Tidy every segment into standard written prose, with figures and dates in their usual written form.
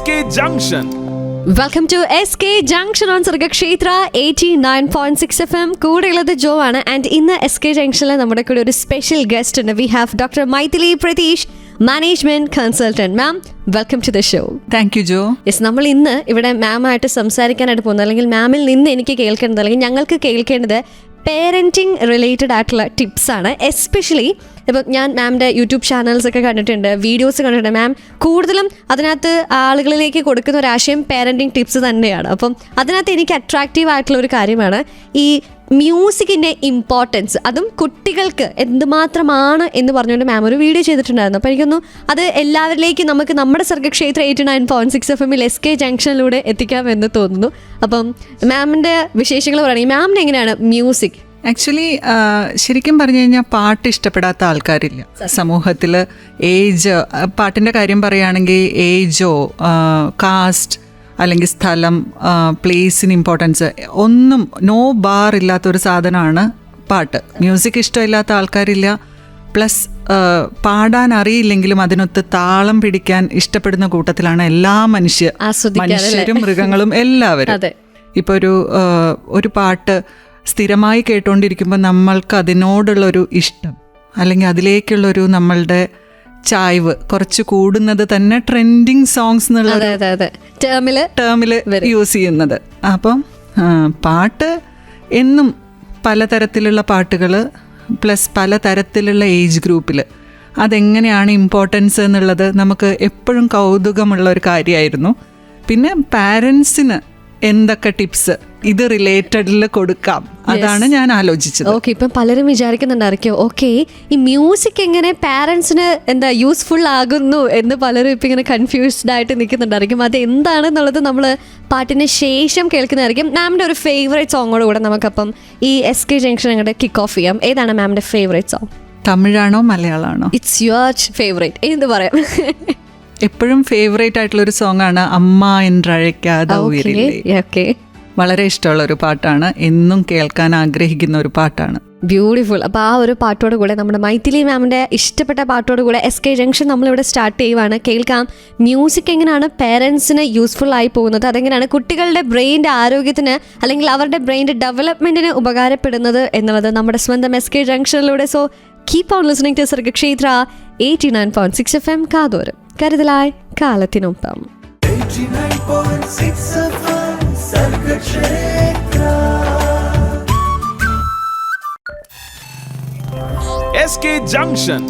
SK Junction. Welcome to SK Junction on Sargakshetra 89.6 FM. കൂടെയുള്ളത് ജോ ആണ്. And ഇന്ന് SK ജംഗ്ഷനിൽ നമ്മുടെ കൂടെ ഒരു സ്പെഷ്യൽ ഗസ്റ്റ് ഉണ്ട്. We have doctor Maithili Pratheesh, management consultant. Ma'am, welcome to the show. Thank you Jo. Yes, നമ്മൾ ഇന്ന് ഇവിടെ മാമായിട്ട് സംസാരിക്കാനായിട്ട് പോകുന്നത്, അല്ലെങ്കിൽ മാമിൽ നിന്ന് എനിക്ക് കേൾക്കേണ്ടത്, അല്ലെങ്കിൽ ഞങ്ങൾക്ക് കേൾക്കേണ്ടത് പേരൻറ്റിങ് റിലേറ്റഡ് ആയിട്ടുള്ള ടിപ്സാണ്. എസ്പെഷ്യലി ഇപ്പം ഞാൻ മാമിൻ്റെ യൂട്യൂബ് ചാനൽസ് ഒക്കെ കണ്ടിട്ടുണ്ട്, വീഡിയോസ് കണ്ടിട്ടുണ്ട്. മാം കൂടുതലും അതിനകത്ത് ആളുകളിലേക്ക് കൊടുക്കുന്ന ഒരു ആശയം പേരൻറ്റിങ് ടിപ്സ് തന്നെയാണ്. അപ്പം അതിനകത്ത് എനിക്ക് അട്രാക്റ്റീവ് ആയിട്ടുള്ള ഒരു കാര്യമാണ് ഈ മ്യൂസിക്കിൻ്റെ ഇമ്പോർട്ടൻസ്, അതും കുട്ടികൾക്ക് എന്തുമാത്രമാണ് എന്ന് പറഞ്ഞുകൊണ്ട് മാം ഒരു വീഡിയോ ചെയ്തിട്ടുണ്ടായിരുന്നു. അപ്പോൾ എനിക്കൊന്നു അത് എല്ലാവരിലേക്കും നമുക്ക് നമ്മുടെ സർഗക്ഷേത്ര 89.6 FM SK ജംഗ്ഷനിലൂടെ എത്തിക്കാമെന്ന് തോന്നുന്നു. അപ്പം മാമിൻ്റെ വിശേഷങ്ങൾ പറയുകയാണെങ്കിൽ മാമിന് എങ്ങനെയാണ് മ്യൂസിക്? ആക്ച്വലി ശരിക്കും പറഞ്ഞു കഴിഞ്ഞാൽ പാട്ട് ഇഷ്ടപ്പെടാത്ത ആൾക്കാരില്ല സമൂഹത്തിൽ. ഏജ്, പാട്ടിൻ്റെ കാര്യം പറയുകയാണെങ്കിൽ ഏജോ കാസ്റ്റ് അല്ലെങ്കിൽ സ്ഥലം, പ്ലേസിന് ഇമ്പോർട്ടൻസ് ഒന്നും നോ ബാർ ഇല്ലാത്തൊരു സാധനമാണ് പാട്ട്. മ്യൂസിക് ഇഷ്ടമില്ലാത്ത ആൾക്കാരില്ല. പ്ലസ് പാടാൻ അറിയില്ലെങ്കിലും അതിനൊത്ത് താളം പിടിക്കാൻ ഇഷ്ടപ്പെടുന്ന കൂട്ടത്തിലാണ് എല്ലാ മനുഷ്യരും മൃഗങ്ങളും എല്ലാവരും. ഇപ്പോൾ ഒരു പാട്ട് സ്ഥിരമായി കേട്ടുകൊണ്ടിരിക്കുമ്പോൾ നമ്മൾക്ക് അതിനോടുള്ളൊരു ഇഷ്ടം അല്ലെങ്കിൽ അതിലേക്കുള്ളൊരു നമ്മളുടെ ചായ്വ് കുറച്ച് കൂടുന്നത് തന്നെ ട്രെൻഡിങ് സോങ്സ് എന്നുള്ള ടേമിൽ യൂസ് ചെയ്യുന്നത്. അപ്പം പാട്ട് എന്നും പലതരത്തിലുള്ള പാട്ടുകൾ, പ്ലസ് പലതരത്തിലുള്ള ഏജ് ഗ്രൂപ്പിൽ അതെങ്ങനെയാണ് ഇമ്പോർട്ടൻസ് എന്നുള്ളത് നമുക്ക് എപ്പോഴും കൗതുകമുള്ള ഒരു കാര്യമായിരുന്നു. പിന്നെ പാരൻസിന് എന്തൊക്കെ ടിപ്സ് ഇത് റിലേറ്റഡിൽ കൊടുക്കാം, അതാണ് ഞാൻ ആലോചിച്ചത്. ഓക്കെ, ഇപ്പം പലരും വിചാരിക്കുന്നുണ്ടായിരിക്കും, ഓക്കെ ഈ മ്യൂസിക് എങ്ങനെ പാരൻസിന് യൂസ്ഫുൾ ആകുന്നു എന്ന് പലരും ഇപ്പം ഇങ്ങനെ കൺഫ്യൂസ്ഡ് ആയിട്ട് നിൽക്കുന്നുണ്ടായിരിക്കും. അത് എന്താണെന്നുള്ളത് നമ്മൾ പാട്ടിന് ശേഷം കേൾക്കുന്നതായിരിക്കും. മാമിൻ്റെ ഒരു ഫേവറേറ്റ് സോങ്ങോട് കൂടെ നമുക്കപ്പം ഈ SK ജംഗ്ഷൻ അങ്ങോട്ട് കിക്ക് ഓഫ് ചെയ്യാം. ഏതാണ് മാമിൻ്റെ ഫേവറേറ്റ് സോങ്? തമിഴാണോ മലയാളമാണോ? ഇറ്റ്സ് യുവർ ഫേവറേറ്റ്, എന്ത് പറയാം? എപ്പോഴും ഫേവറേറ്റ് ആയിട്ടുള്ളൊരു സോങ് ആണ് അമ്മ എന്നഴയ്ക്കാതെ ഉയരില്ലേ. വളരെ ഇഷ്ടമുള്ള ഒരു പാട്ടാണ്, എന്നും കേൾക്കാൻ ആഗ്രഹിക്കുന്ന ഒരു പാട്ടാണ്. ബ്യൂട്ടിഫുൾ. അപ്പോൾ ആ ഒരു പാട്ടോട് കൂടെ നമ്മുടെ മൈഥിലി മാമിൻ്റെ ഇഷ്ടപ്പെട്ട പാട്ടോട് കൂടെ SK ജംഗ്ഷൻ നമ്മളിവിടെ സ്റ്റാർട്ട് ചെയ്യുവാണ്. കേൾക്കാം മ്യൂസിക് എങ്ങനെയാണ് പേരൻസിന് യൂസ്ഫുൾ ആയി പോകുന്നത്, അതെങ്ങനെയാണ് കുട്ടികളുടെ ബ്രെയിൻ്റെ ആരോഗ്യത്തിന് അല്ലെങ്കിൽ അവരുടെ ബ്രെയിൻ്റെ ഡെവലപ്മെൻറ്റിന് ഉപകാരപ്പെടുന്നത് എന്നുള്ളത് നമ്മുടെ സ്വന്തം SK ജംഗ്ഷനിലൂടെ. So keep on listening to Sargakshetra 89.6 FM. കാതോരം കരുതലായി കാലത്തിനൊപ്പം. SK Junction.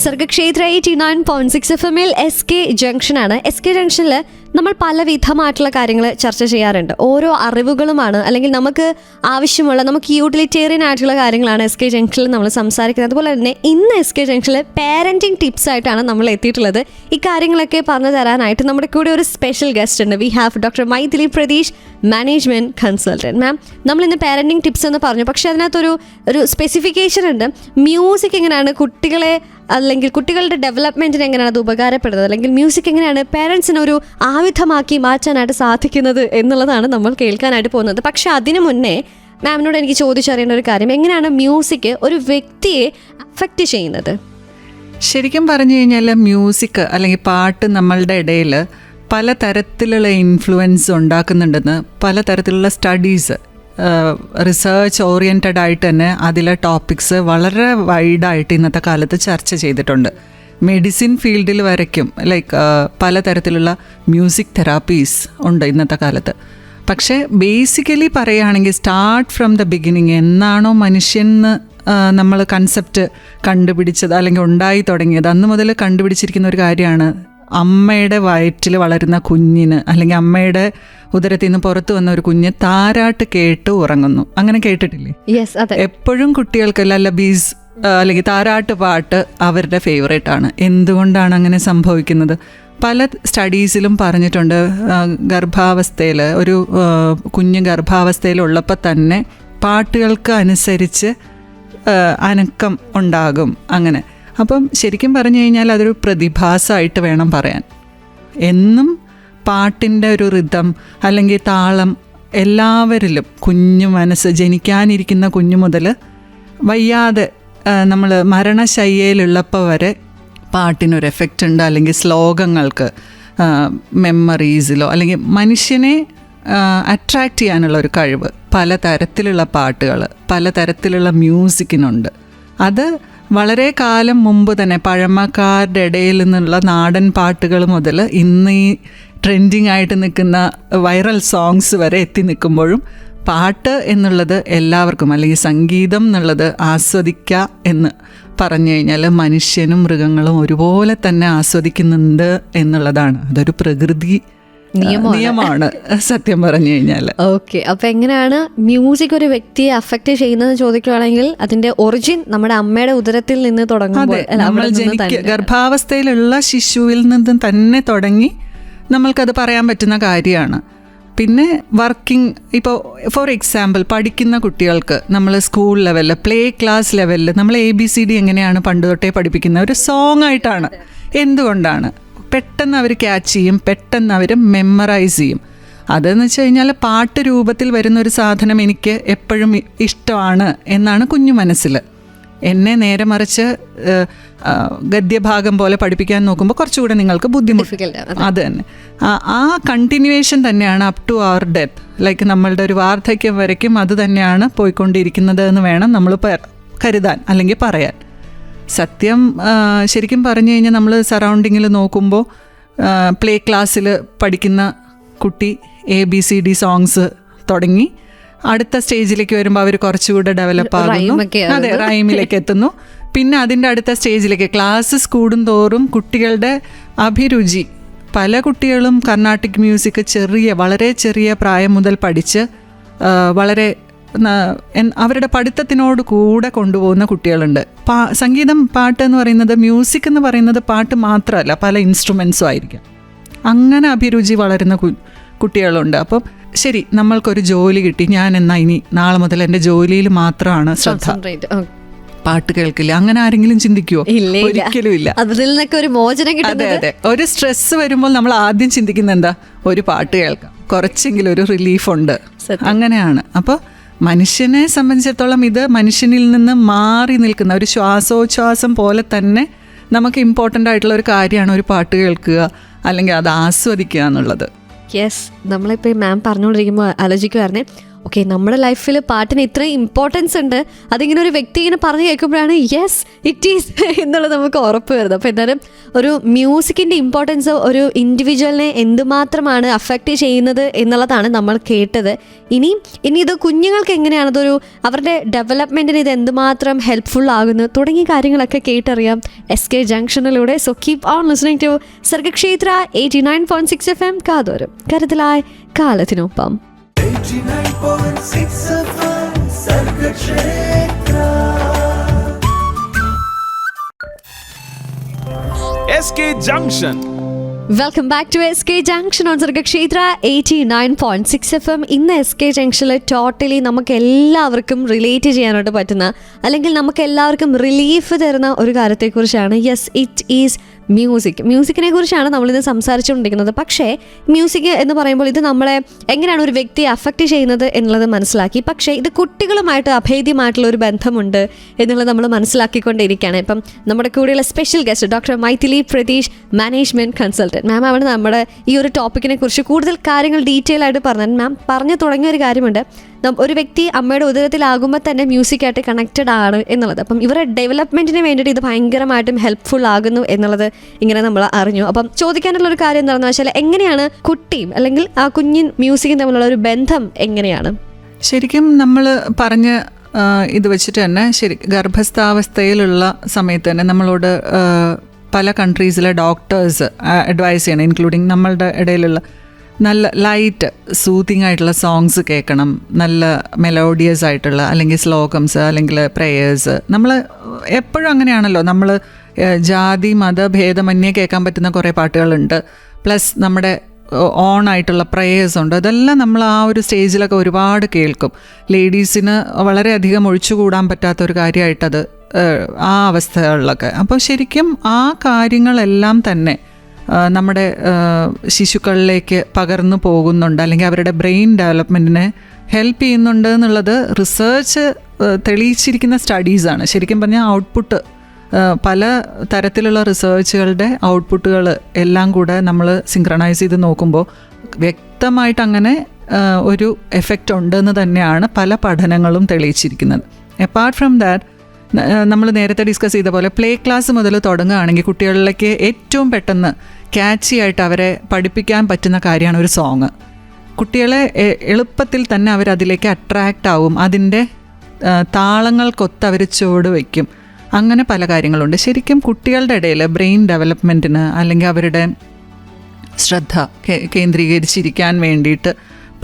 Sargakshetra 89.6 FM SK ജംഗ്ഷനാണ്. SK ജംഗ്ഷനിൽ നമ്മൾ പലവിധമായിട്ടുള്ള കാര്യങ്ങൾ ചർച്ച ചെയ്യാറുണ്ട്. ഓരോ അറിവുകളുമാണ്, അല്ലെങ്കിൽ നമുക്ക് ആവശ്യമുള്ള, നമുക്ക് യൂട്ടിലിറ്റേറിയൻ ആയിട്ടുള്ള കാര്യങ്ങളാണ് SK ജംഗ്ഷനിൽ നമ്മൾ സംസാരിക്കുന്നത്. അതുപോലെ തന്നെ ഇന്ന് SK ജംഗ്ഷനിൽ പാരൻറ്റിങ് ടിപ്സ് ആയിട്ടാണ് നമ്മൾ എത്തിയിട്ടുള്ളത്. ഈ കാര്യങ്ങളൊക്കെ പറഞ്ഞു തരാനായിട്ട് നമ്മുടെ കൂടെ ഒരു സ്പെഷ്യൽ ഗസ്റ്റ് ഉണ്ട്. We have doctor Maithili Pratheesh, management consultant. Ma'am, നമ്മളിന്ന് പാരൻറ്റിങ് ടിപ്സ് എന്ന് പറഞ്ഞു, പക്ഷേ അതിനകത്തൊരു സ്പെസിഫിക്കേഷൻ ഉണ്ട്. മ്യൂസിക് എങ്ങനെയാണ് കുട്ടികളെ അല്ലെങ്കിൽ കുട്ടികളുടെ ഡെവലപ്മെൻറ്റിന് എങ്ങനെയാണ് അത് ഉപകാരപ്പെടുന്നത്, അല്ലെങ്കിൽ മ്യൂസിക് എങ്ങനെയാണ് പേരൻസിന് ഒരു ആയുധമാക്കി മാറ്റാനായിട്ട് സാധിക്കുന്നത് എന്നുള്ളതാണ് നമ്മൾ കേൾക്കാനായിട്ട് പോകുന്നത്. പക്ഷെ അതിനു മുന്നേ മാമിനോട് എനിക്ക് ചോദിച്ചറിയേണ്ട ഒരു കാര്യം, എങ്ങനെയാണ് മ്യൂസിക് ഒരു വ്യക്തിയെ അഫക്റ്റ് ചെയ്യുന്നത്? ശരിക്കും പറഞ്ഞു കഴിഞ്ഞാൽ മ്യൂസിക് അല്ലെങ്കിൽ പാട്ട് നമ്മളുടെ ഇടയിൽ പലതരത്തിലുള്ള ഇൻഫ്ലുവൻസ് ഉണ്ടാക്കുന്നുണ്ടെന്ന് പലതരത്തിലുള്ള സ്റ്റഡീസ്, റിസർച്ച് ഓറിയൻറ്റഡ് ആയിട്ട് തന്നെ അതിലെ ടോപ്പിക്സ് വളരെ വൈഡായിട്ട് ഇന്നത്തെ കാലത്ത് ചർച്ച ചെയ്തിട്ടുണ്ട്. മെഡിസിൻ ഫീൽഡിൽ വരയ്ക്കും ലൈക്ക് പലതരത്തിലുള്ള മ്യൂസിക് തെറാപ്പീസ് ഉണ്ട് ഇന്നത്തെ കാലത്ത്. പക്ഷേ ബേസിക്കലി പറയുകയാണെങ്കിൽ സ്റ്റാർട്ട് ഫ്രം ദ ബിഗിനിങ്, എന്നാണോ മനുഷ്യന് നമ്മൾ കൺസെപ്റ്റ് കണ്ടുപിടിച്ചത് അല്ലെങ്കിൽ ഉണ്ടായി തുടങ്ങിയത് അന്ന് മുതൽ കണ്ടുപിടിച്ചിരിക്കുന്ന ഒരു കാര്യമാണ് അമ്മയുടെ വയറ്റിൽ വളരുന്ന കുഞ്ഞിന് അല്ലെങ്കിൽ അമ്മയുടെ ഉദരത്തിൽ നിന്ന് പുറത്തു വന്ന ഒരു കുഞ്ഞ് താരാട്ട് കേട്ട് ഉറങ്ങുന്നു. അങ്ങനെ കേട്ടിട്ടില്ലേ? എപ്പോഴും കുട്ടികൾക്ക് ലല്ലബീസ് അല്ലെങ്കിൽ താരാട്ട് പാട്ട് അവരുടെ ഫേവറേറ്റ് ആണ്. എന്തുകൊണ്ടാണ് അങ്ങനെ സംഭവിക്കുന്നത്? പല സ്റ്റഡീസിലും പറഞ്ഞിട്ടുണ്ട്. ഗർഭാവസ്ഥയിൽ ഒരു കുഞ്ഞ് ഗർഭാവസ്ഥയിലുള്ളപ്പോൾ തന്നെ പാട്ടുകൾക്ക് അനുസരിച്ച് അനക്കം ഉണ്ടാകും. അങ്ങനെ അപ്പം ശരിക്കും പറഞ്ഞു കഴിഞ്ഞാൽ അതൊരു പ്രതിഭാസമായിട്ട് വേണം പറയാൻ. എന്നും പാട്ടിൻ്റെ ഒരു റിതം അല്ലെങ്കിൽ താളം എല്ലാവരിലും, കുഞ്ഞു മനസ്സ് ജനിക്കാനിരിക്കുന്ന കുഞ്ഞു മുതൽ വയ്യാതെ നമ്മൾ മരണശയ്യയിലുള്ളപ്പോൾ വരെ പാട്ടിനൊരു എഫക്റ്റ് ഉണ്ട്, അല്ലെങ്കിൽ ശ്ലോകങ്ങൾക്ക് മെമ്മറീസിലോ അല്ലെങ്കിൽ മനുഷ്യനെ അട്രാക്റ്റ് ചെയ്യാനുള്ള ഒരു കഴിവ് പലതരത്തിലുള്ള പാട്ടുകൾ, പലതരത്തിലുള്ള മ്യൂസിക്കിനുണ്ട്. അത് വളരെ കാലം മുമ്പ് തന്നെ പഴമക്കാരുടെ ഇടയിൽ നിന്നുള്ള നാടൻ പാട്ടുകൾ മുതൽ ഇന്ന് ഈ ട്രെൻഡിങ് ആയിട്ട് നിൽക്കുന്ന വൈറൽ സോങ്സ് വരെ എത്തി നിൽക്കുമ്പോഴും പാട്ട് എന്നുള്ളത് എല്ലാവർക്കും, അല്ലെങ്കിൽ സംഗീതം എന്നുള്ളത് ആസ്വദിക്കുക എന്ന് പറഞ്ഞു കഴിഞ്ഞാൽ മനുഷ്യനും മൃഗങ്ങളും ഒരുപോലെ തന്നെ ആസ്വദിക്കുന്നുണ്ട് എന്നുള്ളതാണ്. അതൊരു പ്രകൃതി നിയമമാണ് സത്യം പറഞ്ഞു കഴിഞ്ഞാൽ. ഓക്കെ, അപ്പൊ എങ്ങനെയാണ് മ്യൂസിക് ഒരു വ്യക്തിയെ അഫക്റ്റ് ചെയ്യുന്നത് ചോദിക്കുകയാണെങ്കിൽ അതിന്റെ ഒറിജിൻ നമ്മുടെ അമ്മയുടെ ഉദരത്തിൽ നിന്ന് തുടങ്ങുമ്പോൾ, നമ്മൾ ഗർഭാവസ്ഥയിലുള്ള ശിശുവിൽ നിന്ന് തന്നെ തുടങ്ങി നമ്മൾക്കത് പറയാൻ പറ്റുന്ന കാര്യമാണ്. പിന്നെ വർക്കിംഗ്, ഇപ്പോൾ ഫോർ എക്സാമ്പിൾ പഠിക്കുന്ന കുട്ടികൾക്ക് നമ്മൾ സ്കൂൾ ലെവലിൽ, പ്ലേ ക്ലാസ് ലെവലിൽ നമ്മൾ ABCD എങ്ങനെയാണ് പണ്ട് തൊട്ടേ പഠിപ്പിക്കുന്ന ഒരു സോങ് ആയിട്ടാണ്. എന്തുകൊണ്ടാണ്? പെട്ടെന്ന് അവർ ക്യാച്ച് ചെയ്യും, പെട്ടെന്ന് അവർ മെമ്മറൈസ് ചെയ്യും. അതെന്ന് വെച്ച് കഴിഞ്ഞാൽ പാട്ട് രൂപത്തിൽ വരുന്നൊരു സാധനം എനിക്ക് എപ്പോഴും ഇഷ്ടമാണ് എന്നാണ് കുഞ്ഞു മനസ്സിൽ. എന്നെ നേരെ മറിച്ച് ഗദ്യഭാഗം പോലെ പഠിപ്പിക്കാൻ നോക്കുമ്പോൾ കുറച്ചുകൂടെ നിങ്ങൾക്ക് ബുദ്ധിമുട്ട്. അത് തന്നെ ആ കണ്ടിന്യൂവേഷൻ തന്നെയാണ് up to our death. Like നമ്മളുടെ ഒരു വാർദ്ധക്യം വരയ്ക്കും അത് തന്നെയാണ് പോയിക്കൊണ്ടിരിക്കുന്നത് എന്ന് വേണം നമ്മൾ കരുതാൻ അല്ലെങ്കിൽ പറയാൻ. സത്യം ശരിക്കും പറഞ്ഞു കഴിഞ്ഞാൽ നമ്മൾ സറൗണ്ടിങ്ങിൽ നോക്കുമ്പോൾ പ്ലേ ക്ലാസ്സിൽ പഠിക്കുന്ന കുട്ടി ABCD സോങ്സ് തുടങ്ങി അടുത്ത സ്റ്റേജിലേക്ക് വരുമ്പോൾ അവർ കുറച്ചുകൂടെ ഡെവലപ്പ് ആകുന്നു. അതെ, റൈമിലേക്ക് എത്തുന്നു. പിന്നെ അതിൻ്റെ അടുത്ത സ്റ്റേജിലേക്ക് ക്ലാസ്സസ് കൂടുന്തോറും കുട്ടികളുടെ അഭിരുചി, പല കുട്ടികളും കർണാട്ടിക് മ്യൂസിക് വളരെ ചെറിയ പ്രായം മുതൽ പഠിച്ച് വളരെ അവരുടെ പഠിത്തത്തിനോട് കൂടെ കൊണ്ടുപോകുന്ന കുട്ടികളുണ്ട്. സംഗീതം, പാട്ട് എന്ന് പറയുന്നത്, മ്യൂസിക് എന്ന് പറയുന്നത് പാട്ട് മാത്രമല്ല, പല ഇൻസ്ട്രുമെൻസും ആയിരിക്കാം. അങ്ങനെ അഭിരുചി വളരുന്ന കുട്ടികളുണ്ട്. അപ്പം ശരി, നമ്മൾക്കൊരു ജോലി കിട്ടി, ഞാൻ എന്നാ ഇനി നാളെ മുതൽ എൻ്റെ ജോലിയിൽ മാത്രമാണ് ശ്രദ്ധ, പാട്ട് കേൾക്കില്ല, അങ്ങനെ ആരെങ്കിലും ചിന്തിക്കുവോ? ഒരിക്കലും ഇല്ല. അതെ അതെ, ഒരു സ്ട്രെസ് വരുമ്പോൾ നമ്മൾ ആദ്യം ചിന്തിക്കുന്ന എന്താ? ഒരു പാട്ട് കേൾക്കാം, കുറച്ചെങ്കിലും ഒരു റിലീഫ് ഉണ്ട്. അങ്ങനെയാണ്. അപ്പോൾ മനുഷ്യനെ സംബന്ധിച്ചിടത്തോളം ഇത് മനുഷ്യനിൽ നിന്ന് മാറി നിൽക്കുന്ന ഒരു ശ്വാസോച്ഛ്വാസം പോലെ തന്നെ നമുക്ക് ഇമ്പോർട്ടൻ്റ് ആയിട്ടുള്ള ഒരു കാര്യമാണ് ഒരു പാട്ട് കേൾക്കുക അല്ലെങ്കിൽ അത് ആസ്വദിക്കുക എന്നുള്ളത്. യെസ്, നമ്മളിപ്പോൾ മാം പറഞ്ഞുകൊണ്ടിരിക്കുമ്പോൾ ആലോചിക്കുമായിരുന്നേ, ഓക്കെ, നമ്മുടെ ലൈഫിൽ പാട്ടിന് ഇത്രയും ഇമ്പോർട്ടൻസ് ഉണ്ട്, അതിങ്ങനെ ഒരു വ്യക്തി ഇങ്ങനെ പറഞ്ഞു കേൾക്കുമ്പോഴാണ് യെസ് ഇറ്റ് ഈസ് എന്നുള്ളത് നമുക്ക് ഉറപ്പ് വരുന്നത്. അപ്പോൾ എന്തായാലും ഒരു മ്യൂസിക്കിൻ്റെ ഇമ്പോർട്ടൻസ് ഒരു ഇൻഡിവിജ്വലിനെ എന്തുമാത്രമാണ് അഫക്റ്റ് ചെയ്യുന്നത് എന്നുള്ളതാണ് നമ്മൾ കേട്ടത്. ഇനി ഇത് കുഞ്ഞുങ്ങൾക്ക് എങ്ങനെയാണ് അതൊരു അവരുടെ ഡെവലപ്മെൻറ്റിന് ഇത് എന്തുമാത്രം ഹെൽപ്ഫുൾ ആകുന്നു തുടങ്ങിയ കാര്യങ്ങളൊക്കെ കേട്ടറിയാം SK ജംഗ്ഷനിലൂടെ. So keep on listening to Sargakshetra 89.6 FM, കാതോരം കരുതലായി കാലത്തിനൊപ്പം. 89.6 FM Sargakshetra. SK Junction. Welcome back to SK junction on Sargakshetra 89.6 FM. ഇന്ന് SK ജംഗ്ഷനിൽ ടോട്ടലി നമുക്ക് എല്ലാവർക്കും റിലേറ്റ് ചെയ്യാനായിട്ട് പറ്റുന്ന, അല്ലെങ്കിൽ നമുക്ക് എല്ലാവർക്കും റിലീഫ് തരുന്ന ഒരു കാര്യത്തെക്കുറിച്ചാണ്. യെസ്, ഇറ്റ് ഈസ് മ്യൂസിക്കിനെ കുറിച്ചാണ് നമ്മളിത് സംസാരിച്ചുകൊണ്ടിരിക്കുന്നത്. പക്ഷേ മ്യൂസിക് എന്ന് പറയുമ്പോൾ ഇത് നമ്മളെ എങ്ങനെയാണ് ഒരു വ്യക്തിയെ അഫക്റ്റ് ചെയ്യുന്നത് എന്നുള്ളത് മനസ്സിലാക്കി. പക്ഷേ ഇത് കുട്ടികളുമായിട്ട് അഭേദ്യമായിട്ടുള്ള ഒരു ബന്ധമുണ്ട് എന്നുള്ളത് നമ്മൾ മനസ്സിലാക്കിക്കൊണ്ടിരിക്കുകയാണ്. ഇപ്പം നമ്മുടെ കൂടെയുള്ള special guest doctor Maithili Pratheesh, management consultant. Ma'am ആണ് നമ്മുടെ ഈ ഒരു ടോപ്പിക്കിനെ കുറിച്ച് കൂടുതൽ കാര്യങ്ങൾ ഡീറ്റെയിൽ ആയിട്ട് പറഞ്ഞത്. മാം പറഞ്ഞു തുടങ്ങിയ ഒരു കാര്യമുണ്ട്, ഒരു വ്യക്തി അമ്മയുടെ ഉദരത്തിലാകുമ്പോൾ തന്നെ മ്യൂസിക്കായിട്ട് കണക്റ്റഡ് ആണ് എന്നുള്ളത്. അപ്പം ഇവരുടെ ഡെവലപ്മെൻറ്റിന് വേണ്ടിയിട്ട് ഇത് ഭയങ്കരമായിട്ടും ഹെൽപ്ഫുൾ ആകുന്നു എന്നുള്ളത് ഇങ്ങനെ നമ്മൾ അറിഞ്ഞു. അപ്പം ചോദിക്കാനുള്ളൊരു കാര്യം എന്താണെന്ന് വെച്ചാൽ, എങ്ങനെയാണ് കുട്ടിയും അല്ലെങ്കിൽ ആ കുഞ്ഞിൻ മ്യൂസിക്കും തമ്മിലുള്ള ഒരു ബന്ധം എങ്ങനെയാണ്? ശരിക്കും നമ്മൾ പറഞ്ഞ ഇത് വെച്ചിട്ട് തന്നെ ഗർഭസ്ഥാവസ്ഥയിലുള്ള സമയത്ത് തന്നെ നമ്മളോട് പല കൺട്രീസിലെ ഡോക്ടേഴ്സ് അഡ്വൈസ് ചെയ്യണം, ഇൻക്ലൂഡിങ് നമ്മളുടെ ഇടയിലുള്ള നല്ല ലൈറ്റ് സൂത്തിങ് ആയിട്ടുള്ള സോങ്സ് കേൾക്കണം, നല്ല മെലോഡിയസ് ആയിട്ടുള്ള അല്ലെങ്കിൽ ശ്ലോകംസ് അല്ലെങ്കിൽ പ്രേയേഴ്സ്. നമ്മൾ എപ്പോഴും അങ്ങനെയാണല്ലോ, നമ്മൾ ജാതി മത ഭേദമന്യേ കേൾക്കാൻ പറ്റുന്ന കുറേ പാട്ടുകളുണ്ട്. പ്ലസ് നമ്മുടെ ഓൺ ആയിട്ടുള്ള പ്രേയേഴ്സ് ഉണ്ട്. അതെല്ലാം നമ്മൾ ആ ഒരു സ്റ്റേജിലൊക്കെ ഒരുപാട് കേൾക്കും. ലേഡീസിന് വളരെയധികം ഒഴിച്ചുകൂടാൻ പറ്റാത്തൊരു കാര്യമായിട്ടത് ആ അവസ്ഥകളിലൊക്കെ. അപ്പോൾ ശരിക്കും ആ കാര്യങ്ങളെല്ലാം തന്നെ നമ്മുടെ ശിശുക്കളിലേക്ക് പകർന്നു പോകുന്നുണ്ട്, അല്ലെങ്കിൽ അവരുടെ ബ്രെയിൻ ഡെവലപ്മെൻറ്റിനെ ഹെൽപ്പ് ചെയ്യുന്നുണ്ട് എന്നുള്ളത് റിസർച്ച് തെളിയിച്ചിരിക്കുന്ന സ്റ്റഡീസാണ്. ശരിക്കും പറഞ്ഞാൽ ഔട്ട്പുട്ട് പല തരത്തിലുള്ള റിസർച്ചുകളുടെ ഔട്ട്പുട്ടുകൾ എല്ലാം കൂടെ നമ്മൾ സിങ്ക്രണൈസ് ചെയ്ത് നോക്കുമ്പോൾ വ്യക്തമായിട്ട് അങ്ങനെ ഒരു എഫക്റ്റ് ഉണ്ടെന്ന് തന്നെയാണ് പല പഠനങ്ങളും തെളിയിച്ചിരിക്കുന്നത്. അപ്പാർട്ട് ഫ്രം ദാറ്റ്, നമ്മൾ നേരത്തെ ഡിസ്കസ് ചെയ്ത പോലെ പ്ലേ ക്ലാസ് മുതൽ തുടങ്ങുകയാണെങ്കിൽ കുട്ടികളിലേക്ക് ഏറ്റവും പെട്ടെന്ന് ക്യാച്ചി ആയിട്ട് അവരെ പഠിപ്പിക്കാൻ പറ്റുന്ന കാര്യമാണ് ഒരു സോങ്. കുട്ടികളെ എളുപ്പത്തിൽ തന്നെ അവരതിലേക്ക് അട്രാക്റ്റ് ആവും, അതിൻ്റെ താളങ്ങൾക്കൊത്ത് അവർ ചുവട് വയ്ക്കും. അങ്ങനെ പല കാര്യങ്ങളുണ്ട്. ശരിക്കും കുട്ടികളുടെ ഇടയിൽ ബ്രെയിൻ ഡെവലപ്മെൻറ്റിന് അല്ലെങ്കിൽ അവരുടെ ശ്രദ്ധ കേന്ദ്രീകരിച്ചിരിക്കാൻ വേണ്ടിയിട്ട്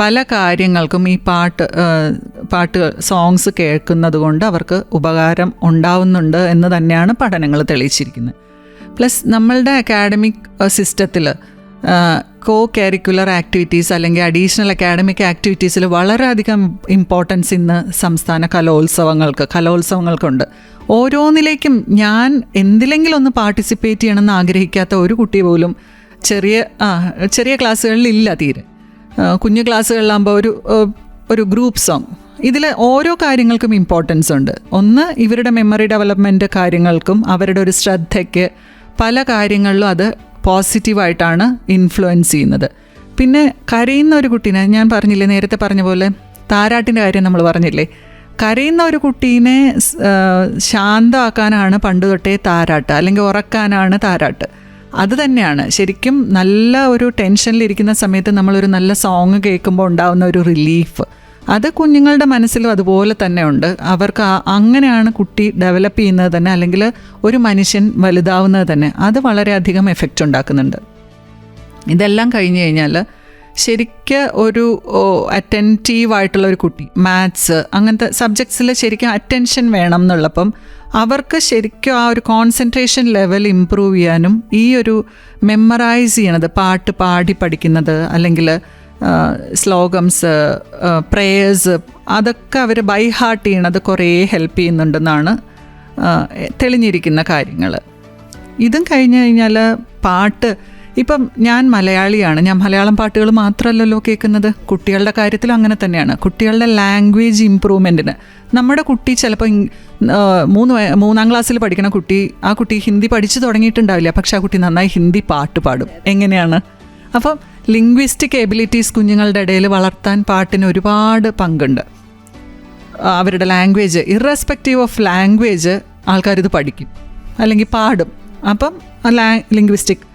പല കാര്യങ്ങൾക്കും ഈ പാട്ട് സോങ്സ് കേൾക്കുന്നത് കൊണ്ട് അവർക്ക് ഉപകാരം ഉണ്ടാവുന്നുണ്ട് എന്ന് തന്നെയാണ് പഠനങ്ങൾ തെളിയിച്ചിരിക്കുന്നത്. പ്ലസ് നമ്മളുടെ അക്കാഡമിക് സിസ്റ്റത്തിൽ കോ കരിക്കുലർ ആക്ടിവിറ്റീസ് അല്ലെങ്കിൽ അഡീഷണൽ അക്കാഡമിക് ആക്ടിവിറ്റീസിൽ വളരെയധികം ഇമ്പോർട്ടൻസ് ഇന്ന് സംസ്ഥാന കലോത്സവങ്ങൾക്കുണ്ട്. ഓരോന്നിലേക്കും ഞാൻ എന്തിലെങ്കിലും ഒന്ന് പാർട്ടിസിപ്പേറ്റ് ചെയ്യണമെന്ന് ആഗ്രഹിക്കാത്ത ഒരു കുട്ടി പോലും ചെറിയ ക്ലാസ്സുകളിലില്ല തീരെ. കുഞ്ഞു ക്ലാസ്സുകളിലാകുമ്പോൾ ഒരു ഗ്രൂപ്പ് സോങ്, ഇതിൽ ഓരോ കാര്യങ്ങൾക്കും ഇമ്പോർട്ടൻസ് ഉണ്ട്. ഒന്ന്, ഇവരുടെ മെമ്മറി ഡെവലപ്മെൻറ്റ് കാര്യങ്ങൾക്കും അവരുടെ ഒരു ശ്രദ്ധയ്ക്ക് പല കാര്യങ്ങളിലും അത് പോസിറ്റീവായിട്ടാണ് ഇൻഫ്ലുവൻസ് ചെയ്യുന്നത്. പിന്നെ കരയുന്ന ഒരു കുട്ടീനെ, ഞാൻ പറഞ്ഞില്ലേ നേരത്തെ പറഞ്ഞ പോലെ താരാട്ടിൻ്റെ കാര്യം നമ്മൾ പറഞ്ഞില്ലേ, കരയുന്ന ഒരു കുട്ടീനെ ശാന്തമാക്കാനാണ് പണ്ട് തൊട്ടേ താരാട്ട്, അല്ലെങ്കിൽ ഉറക്കാനാണ് താരാട്ട്. അത് തന്നെയാണ് ശരിക്കും നല്ല ഒരു ടെൻഷനിലിരിക്കുന്ന സമയത്ത് നമ്മളൊരു നല്ല സോങ് കേൾക്കുമ്പോൾ ഉണ്ടാകുന്ന ഒരു റിലീഫ്. അത് കുഞ്ഞുങ്ങളുടെ മനസ്സിലും അതുപോലെ തന്നെ ഉണ്ട്. അവർക്ക് അങ്ങനെയാണ് കുട്ടി ഡെവലപ്പ് ചെയ്യുന്നത് തന്നെ, അല്ലെങ്കിൽ ഒരു മനുഷ്യൻ വലുതാവുന്നത് തന്നെ. അത് വളരെയധികം എഫക്റ്റ് ഉണ്ടാക്കുന്നുണ്ട്. ഇതെല്ലാം കഴിഞ്ഞ് കഴിഞ്ഞാൽ ശരിക്കും ഒരു അറ്റൻറ്റീവായിട്ടുള്ള ഒരു കുട്ടി, മാത്സ് അങ്ങനത്തെ സബ്ജക്ട്സിൽ ശരിക്കും അറ്റൻഷൻ വേണം എന്നുള്ളപ്പം അവർക്ക് ശരിക്കും ആ ഒരു കോൺസെൻട്രേഷൻ ലെവൽ ഇമ്പ്രൂവ് ചെയ്യാനും ഈ ഒരു മെമ്മറൈസ് ചെയ്യണത്, പാട്ട് പാടി പഠിക്കുന്നത് അല്ലെങ്കിൽ സ്ലോഗംസ്, പ്രേയേഴ്സ്, അതൊക്കെ അവർ ബൈ ഹാർട്ട് ചെയ്യണത് കുറേ ഹെൽപ്പ് ചെയ്യുന്നുണ്ടെന്നാണ് തെളിഞ്ഞിരിക്കുന്ന കാര്യങ്ങൾ. ഇതും കഴിഞ്ഞ് കഴിഞ്ഞാൽ പാട്ട്, ഇപ്പം ഞാൻ മലയാളിയാണ്, ഞാൻ മലയാളം പാട്ടുകൾ മാത്രമല്ലല്ലോ കേൾക്കുന്നത്. കുട്ടികളുടെ കാര്യത്തിലും അങ്ങനെ തന്നെയാണ്. കുട്ടികളുടെ ലാംഗ്വേജ് ഇമ്പ്രൂവ്മെൻറ്റിന് നമ്മുടെ കുട്ടി ചിലപ്പോൾ 3ാം ക്ലാസ്സിൽ പഠിക്കണ കുട്ടി, ആ കുട്ടി ഹിന്ദി പഠിച്ചു തുടങ്ങിയിട്ടുണ്ടാവില്ല, പക്ഷെ ആ കുട്ടി നന്നായി ഹിന്ദി പാട്ട് പാടും. എങ്ങനെയാണ്? അപ്പം ലിംഗ്വിസ്റ്റിക് എബിലിറ്റീസ് കുഞ്ഞുങ്ങളുടെ ഇടയിൽ വളർത്താൻ പാട്ടിന് ഒരുപാട് പങ്കുണ്ട്. അവരുടെ ലാംഗ്വേജ്, ഇറസ്പെക്റ്റീവ് ഓഫ് ലാംഗ്വേജ്, ആൾക്കാരിത് പഠിക്കും അല്ലെങ്കിൽ പാടും. അപ്പം ലിംഗ്വിസ്റ്റിക്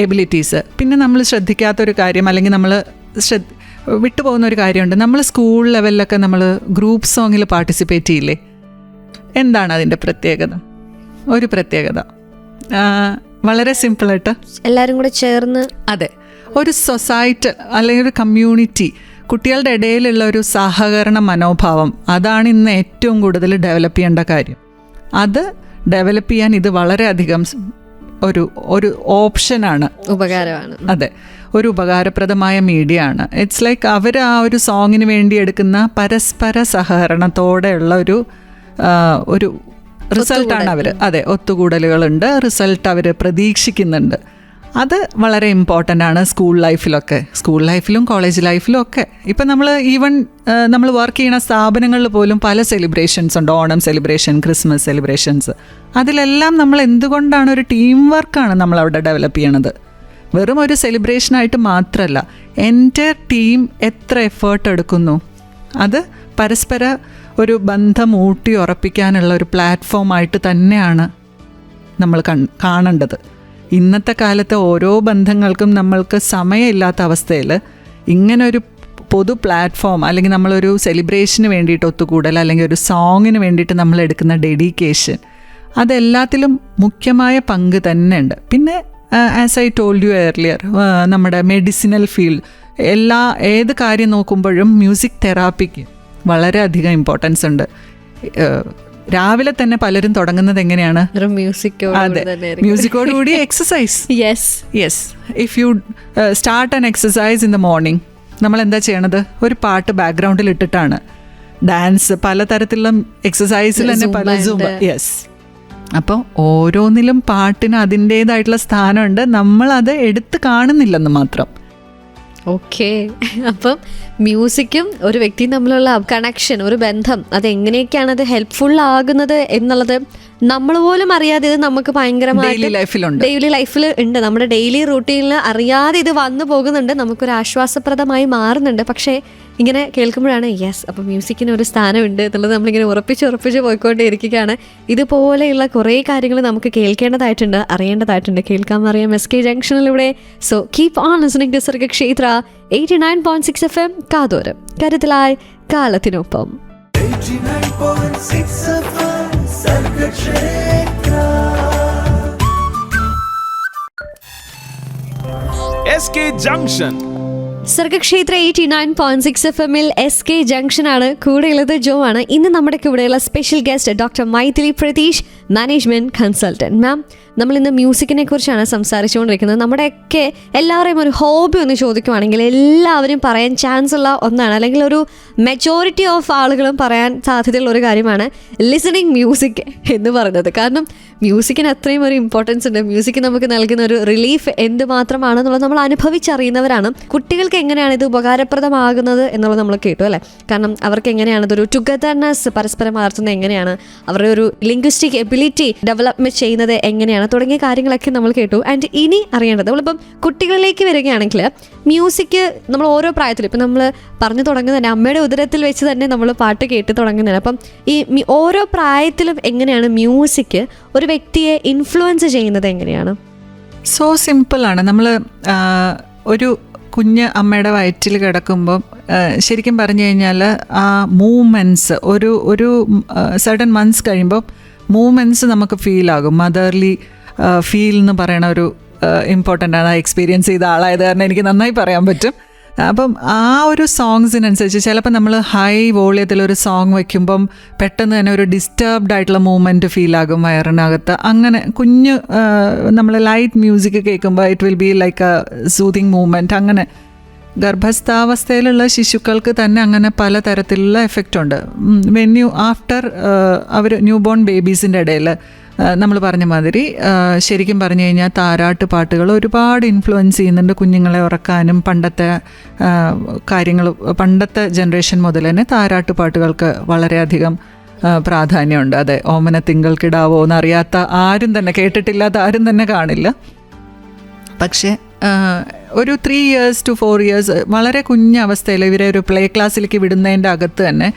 എബിലിറ്റീസ്. പിന്നെ നമ്മൾ ശ്രദ്ധിക്കാത്തൊരു കാര്യം, അല്ലെങ്കിൽ നമ്മൾ വിട്ടുപോകുന്ന ഒരു കാര്യമുണ്ട്. നമ്മൾ സ്കൂൾ ലെവലിലൊക്കെ നമ്മൾ ഗ്രൂപ്പ് സോങ്ങിൽ പാർട്ടിസിപ്പേറ്റ് ചെയ്യില്ലേ? എന്താണ് അതിൻ്റെ പ്രത്യേകത? ഒരു പ്രത്യേകത വളരെ സിമ്പിളായിട്ട് എല്ലാവരും കൂടെ ചേർന്ന്, അതെ, ഒരു സൊസൈറ്റി അല്ലെങ്കിൽ ഒരു കമ്മ്യൂണിറ്റി, കുട്ടികളുടെ ഇടയിലുള്ള ഒരു സഹകരണ മനോഭാവം, അതാണ് ഇന്ന് ഏറ്റവും കൂടുതൽ ഡെവലപ്പ് ചെയ്യേണ്ട കാര്യം. അത് ഡെവലപ്പ് ചെയ്യാൻ ഇത് വളരെയധികം ഒരു ഓപ്ഷനാണ്, ഉപകാരമാണ്. അതെ, ഒരു ഉപകാരപ്രദമായ മീഡിയ ആണ്. ഇറ്റ്സ് ലൈക്ക് അവർ ആ ഒരു സോങ്ങിന് വേണ്ടി എടുക്കുന്ന പരസ്പര സഹകരണത്തോടെയുള്ള ഒരു റിസൾട്ടാണ് അവർ, അതെ, ഒത്തുകൂടലുകളുണ്ട്, റിസൾട്ട് അവർ പ്രതീക്ഷിക്കുന്നുണ്ട്. അത് വളരെ ഇമ്പോർട്ടൻ്റ് ആണ് സ്കൂൾ ലൈഫിലും കോളേജ് ലൈഫിലും ഒക്കെ. ഇപ്പം നമ്മൾ വർക്ക് ചെയ്യുന്ന സ്ഥാപനങ്ങളിൽ പോലും പല സെലിബ്രേഷൻസ് ഉണ്ട്. Onam celebration, Christmas celebrations. അതിലെല്ലാം നമ്മൾ എന്തുകൊണ്ടാണ് ഒരു ടീം വർക്കാണ് നമ്മളവിടെ ഡെവലപ്പ് ചെയ്യണത്. വെറും ഒരു സെലിബ്രേഷനായിട്ട് മാത്രമല്ല, എൻ്റെ ടീം എത്ര എഫേർട്ട് എടുക്കുന്നു, അത് പരസ്പര ഒരു ബന്ധം ഊട്ടി ഉറപ്പിക്കാനുള്ള ഒരു പ്ലാറ്റ്ഫോമായിട്ട് തന്നെയാണ് നമ്മൾ കാണേണ്ടത്. ഇന്നത്തെ കാലത്തെ ഓരോ ബന്ധങ്ങൾക്കും നമ്മൾക്ക് സമയമില്ലാത്ത അവസ്ഥയിൽ ഇങ്ങനൊരു പൊതു പ്ലാറ്റ്ഫോം, അല്ലെങ്കിൽ നമ്മളൊരു സെലിബ്രേഷന് വേണ്ടിയിട്ട് ഒത്തുകൂടൽ, അല്ലെങ്കിൽ ഒരു സോങ്ങിന് വേണ്ടിയിട്ട് നമ്മൾ എടുക്കുന്ന ഡെഡിക്കേഷൻ, അതെല്ലാത്തിലും മുഖ്യമായ പങ്ക് തന്നെ ഉണ്ട്. പിന്നെ as I told you earlier, നമ്മുടെ മെഡിസിനൽ ഫീൽഡ്, ഏത് കാര്യം നോക്കുമ്പോഴും മ്യൂസിക് തെറാപ്പിക്ക് വളരെയധികം ഇമ്പോർട്ടൻസ് ഉണ്ട്. രാവിലെ തന്നെ പലരും തുടങ്ങുന്നത് എങ്ങനെയാണ്? മ്യൂസിക്കോടുകൂടി exercise. Yes, if you start an exercise in the morning, നമ്മൾ എന്താ ചെയ്യണത്? ഒരു പാട്ട് ബാക്ക്ഗ്രൗണ്ടിൽ ഇട്ടിട്ടാണ്. ഡാൻസ്, പലതരത്തിലുള്ള എക്സസൈസിൽ തന്നെ പല സൂംബ. യെസ്, അപ്പോൾ ഓരോന്നിലും പാട്ടിന് അതിൻ്റേതായിട്ടുള്ള സ്ഥാനമുണ്ട്. നമ്മളത് എടുത്ത് കാണുന്നില്ലെന്ന് മാത്രം. ഓക്കെ. അപ്പം മ്യൂസിക്കും ഒരു വ്യക്തിയും തമ്മിലുള്ള കണക്ഷൻ, ഒരു ബന്ധം, അതെങ്ങനെയൊക്കെയാണ് അത് ഹെൽപ്ഫുൾ ആകുന്നത് എന്നുള്ളത് നമ്മൾ പോലും അറിയാതെ ഇത് നമുക്ക് ഭയങ്കരമായിട്ട് ഡെയിലി ലൈഫിൽ ഉണ്ട്. നമ്മുടെ ഡെയിലി റൂട്ടീനിൽ അറിയാതെ ഇത് വന്നു പോകുന്നുണ്ട്, നമുക്കൊരു ആശ്വാസപ്രദമായി മാറുന്നുണ്ട്. പക്ഷേ ഇങ്ങനെ കേൾക്കുമ്പോഴാണ് യെസ്, അപ്പം മ്യൂസിക്കിന് ഒരു സ്ഥാനമുണ്ട് എന്നുള്ളത് നമ്മളിങ്ങനെ ഉറപ്പിച്ച് പോയിക്കൊണ്ടേയിരിക്കുകയാണ്. ഇതുപോലെയുള്ള കുറേ കാര്യങ്ങൾ നമുക്ക് കേൾക്കേണ്ടതായിട്ടുണ്ട്, അറിയേണ്ടതായിട്ടുണ്ട്. കേൾക്കാൻ അറിയാം SK ജംഗ്ഷനിലൂടെ. So keep on listening to Sargakshetra 89.6 FM. കാതോരം കരുതലായി കാലത്തിനൊപ്പം. 89.6 FM Sargakshetra. SK junction. Sargakshetra 89.6 FM-ൽ SK ജംഗ്ഷനാണ്. കൂടെയുള്ളത് ജോ ആണ്. ഇന്ന് നമ്മുടെ കൂടെയുള്ള special guest doctor Maithili Pratheesh, management consultant. Ma'am, നമ്മൾ ഇന്ന് മ്യൂസിക്കിനെ കുറിച്ചാണ് സംസാരിച്ചുകൊണ്ടിരിക്കുന്നത്. നമ്മുടെയൊക്കെ എല്ലാവരെയും ഒരു ഹോബി ഒന്ന് ചോദിക്കുവാണെങ്കിൽ എല്ലാവരും പറയാൻ ചാൻസ് ഉള്ള ഒന്നാണ്, അല്ലെങ്കിൽ ഒരു മെജോറിറ്റി ഓഫ് ആളുകളും പറയാൻ സാധ്യതയുള്ള ഒരു കാര്യമാണ് ലിസണിങ് മ്യൂസിക് എന്ന് പറയുന്നത്. കാരണം മ്യൂസിക്കിന് അത്രയും ഒരു ഇമ്പോർട്ടൻസ് ഉണ്ട്. മ്യൂസിക് നമുക്ക് നൽകുന്ന ഒരു റിലീഫ് എന്തുമാത്രമാണെന്നുള്ളത് നമ്മൾ അനുഭവിച്ചറിയുന്നവരാണ്. കുട്ടികൾക്ക് എങ്ങനെയാണ് ഇത് ഉപകാരപ്രദമാകുന്നത് എന്നുള്ളത് നമ്മൾ കേട്ടു അല്ലേ? കാരണം അവർക്ക് എങ്ങനെയാണ് ഇതൊരു ടുഗദർനെസ് പരസ്പരം വളർത്തുന്നത്, എങ്ങനെയാണ് അവരുടെ ഒരു ലിംഗ്വിസ്റ്റിക് എബിലിറ്റി ഡെവലപ്മെന്റ് ചെയ്യുന്നത് എങ്ങനെയാണ് തുടങ്ങിയ കാര്യങ്ങളൊക്കെ നമ്മൾ കേട്ടു. ആൻഡ് ഇനി അറിയേണ്ടത്, നമ്മളിപ്പം കുട്ടികളിലേക്ക് വരികയാണെങ്കിൽ മ്യൂസിക് നമ്മൾ ഓരോ പ്രായത്തിലും, ഇപ്പം നമ്മൾ പറഞ്ഞു തുടങ്ങുന്നതന്നെ അമ്മയുടെ ഉദരത്തിൽ വെച്ച് തന്നെ നമ്മൾ പാട്ട് കേട്ട് തുടങ്ങുന്നതാണ്. അപ്പം ഈ ഓരോ പ്രായത്തിലും എങ്ങനെയാണ് മ്യൂസിക് ഒരു വ്യക്തിയെ ഇൻഫ്ലുവൻസ് ചെയ്യുന്നത് എങ്ങനെയാണ്? സോ സിമ്പിളാണ്. നമ്മൾ ഒരു കുഞ്ഞ് അമ്മയുടെ വയറ്റിൽ കിടക്കുമ്പം ശരിക്കും പറഞ്ഞു കഴിഞ്ഞാൽ ആ മൂവ്മെൻറ്റ്സ് ഒരു സഡൻ മന്ത്സ് കഴിയുമ്പോൾ മൂവ്മെൻറ്റ്സ് നമുക്ക് ഫീലാകും. മദർലി ഫീൽ എന്ന് പറയണ ഒരു ഇമ്പോർട്ടൻ്റ് ആണ്. എക്സ്പീരിയൻസ് ചെയ്ത ആളായത് കാരണം എനിക്ക് നന്നായി പറയാൻ പറ്റും. അപ്പം ആ ഒരു സോങ്സിനനുസരിച്ച് ചിലപ്പോൾ നമ്മൾ ഹൈ വോളിയത്തിലൊരു സോങ് വയ്ക്കുമ്പം പെട്ടെന്ന് തന്നെ ഒരു ഡിസ്റ്റർബ്ഡ് ആയിട്ടുള്ള മൂവ്മെൻറ്റ് ഫീലാകും വയറിനകത്ത്. അങ്ങനെ കുഞ്ഞ് നമ്മൾ ലൈറ്റ് മ്യൂസിക് കേൾക്കുമ്പോൾ it will be like a soothing movement. അങ്ങനെ ഗർഭസ്ഥാവസ്ഥയിലുള്ള ശിശുക്കൾക്ക് തന്നെ അങ്ങനെ പലതരത്തിലുള്ള എഫക്റ്റ് ഉണ്ട്. When you after our new born ബേബീസിൻ്റെ ഇടയിൽ നമ്മൾ പറഞ്ഞ മാതിരി ശരിക്കും പറഞ്ഞു കഴിഞ്ഞാൽ താരാട്ട് പാട്ടുകൾ ഒരുപാട് ഇൻഫ്ലുവൻസ് ചെയ്യുന്നുണ്ട് കുഞ്ഞുങ്ങളെ ഉറക്കാനും. പണ്ടത്തെ കാര്യങ്ങൾ, പണ്ടത്തെ ജനറേഷൻ മുതൽ തന്നെ താരാട്ട് പാട്ടുകൾക്ക് വളരെയധികം പ്രാധാന്യമുണ്ട്. അതെ, ഓമന തിങ്കൾക്കിടാവോ എന്നറിയാത്ത ആരും തന്നെ, കേട്ടിട്ടില്ലാത്ത ആരും തന്നെ കാണില്ല. പക്ഷേ ഒരു 3 years to 4 years വളരെ കുഞ്ഞവസ്ഥയിൽ ഇവരെ ഒരു പ്ലേ ക്ലാസ്സിലേക്ക് വിടുന്നതിൻ്റെ അകത്ത് തന്നെ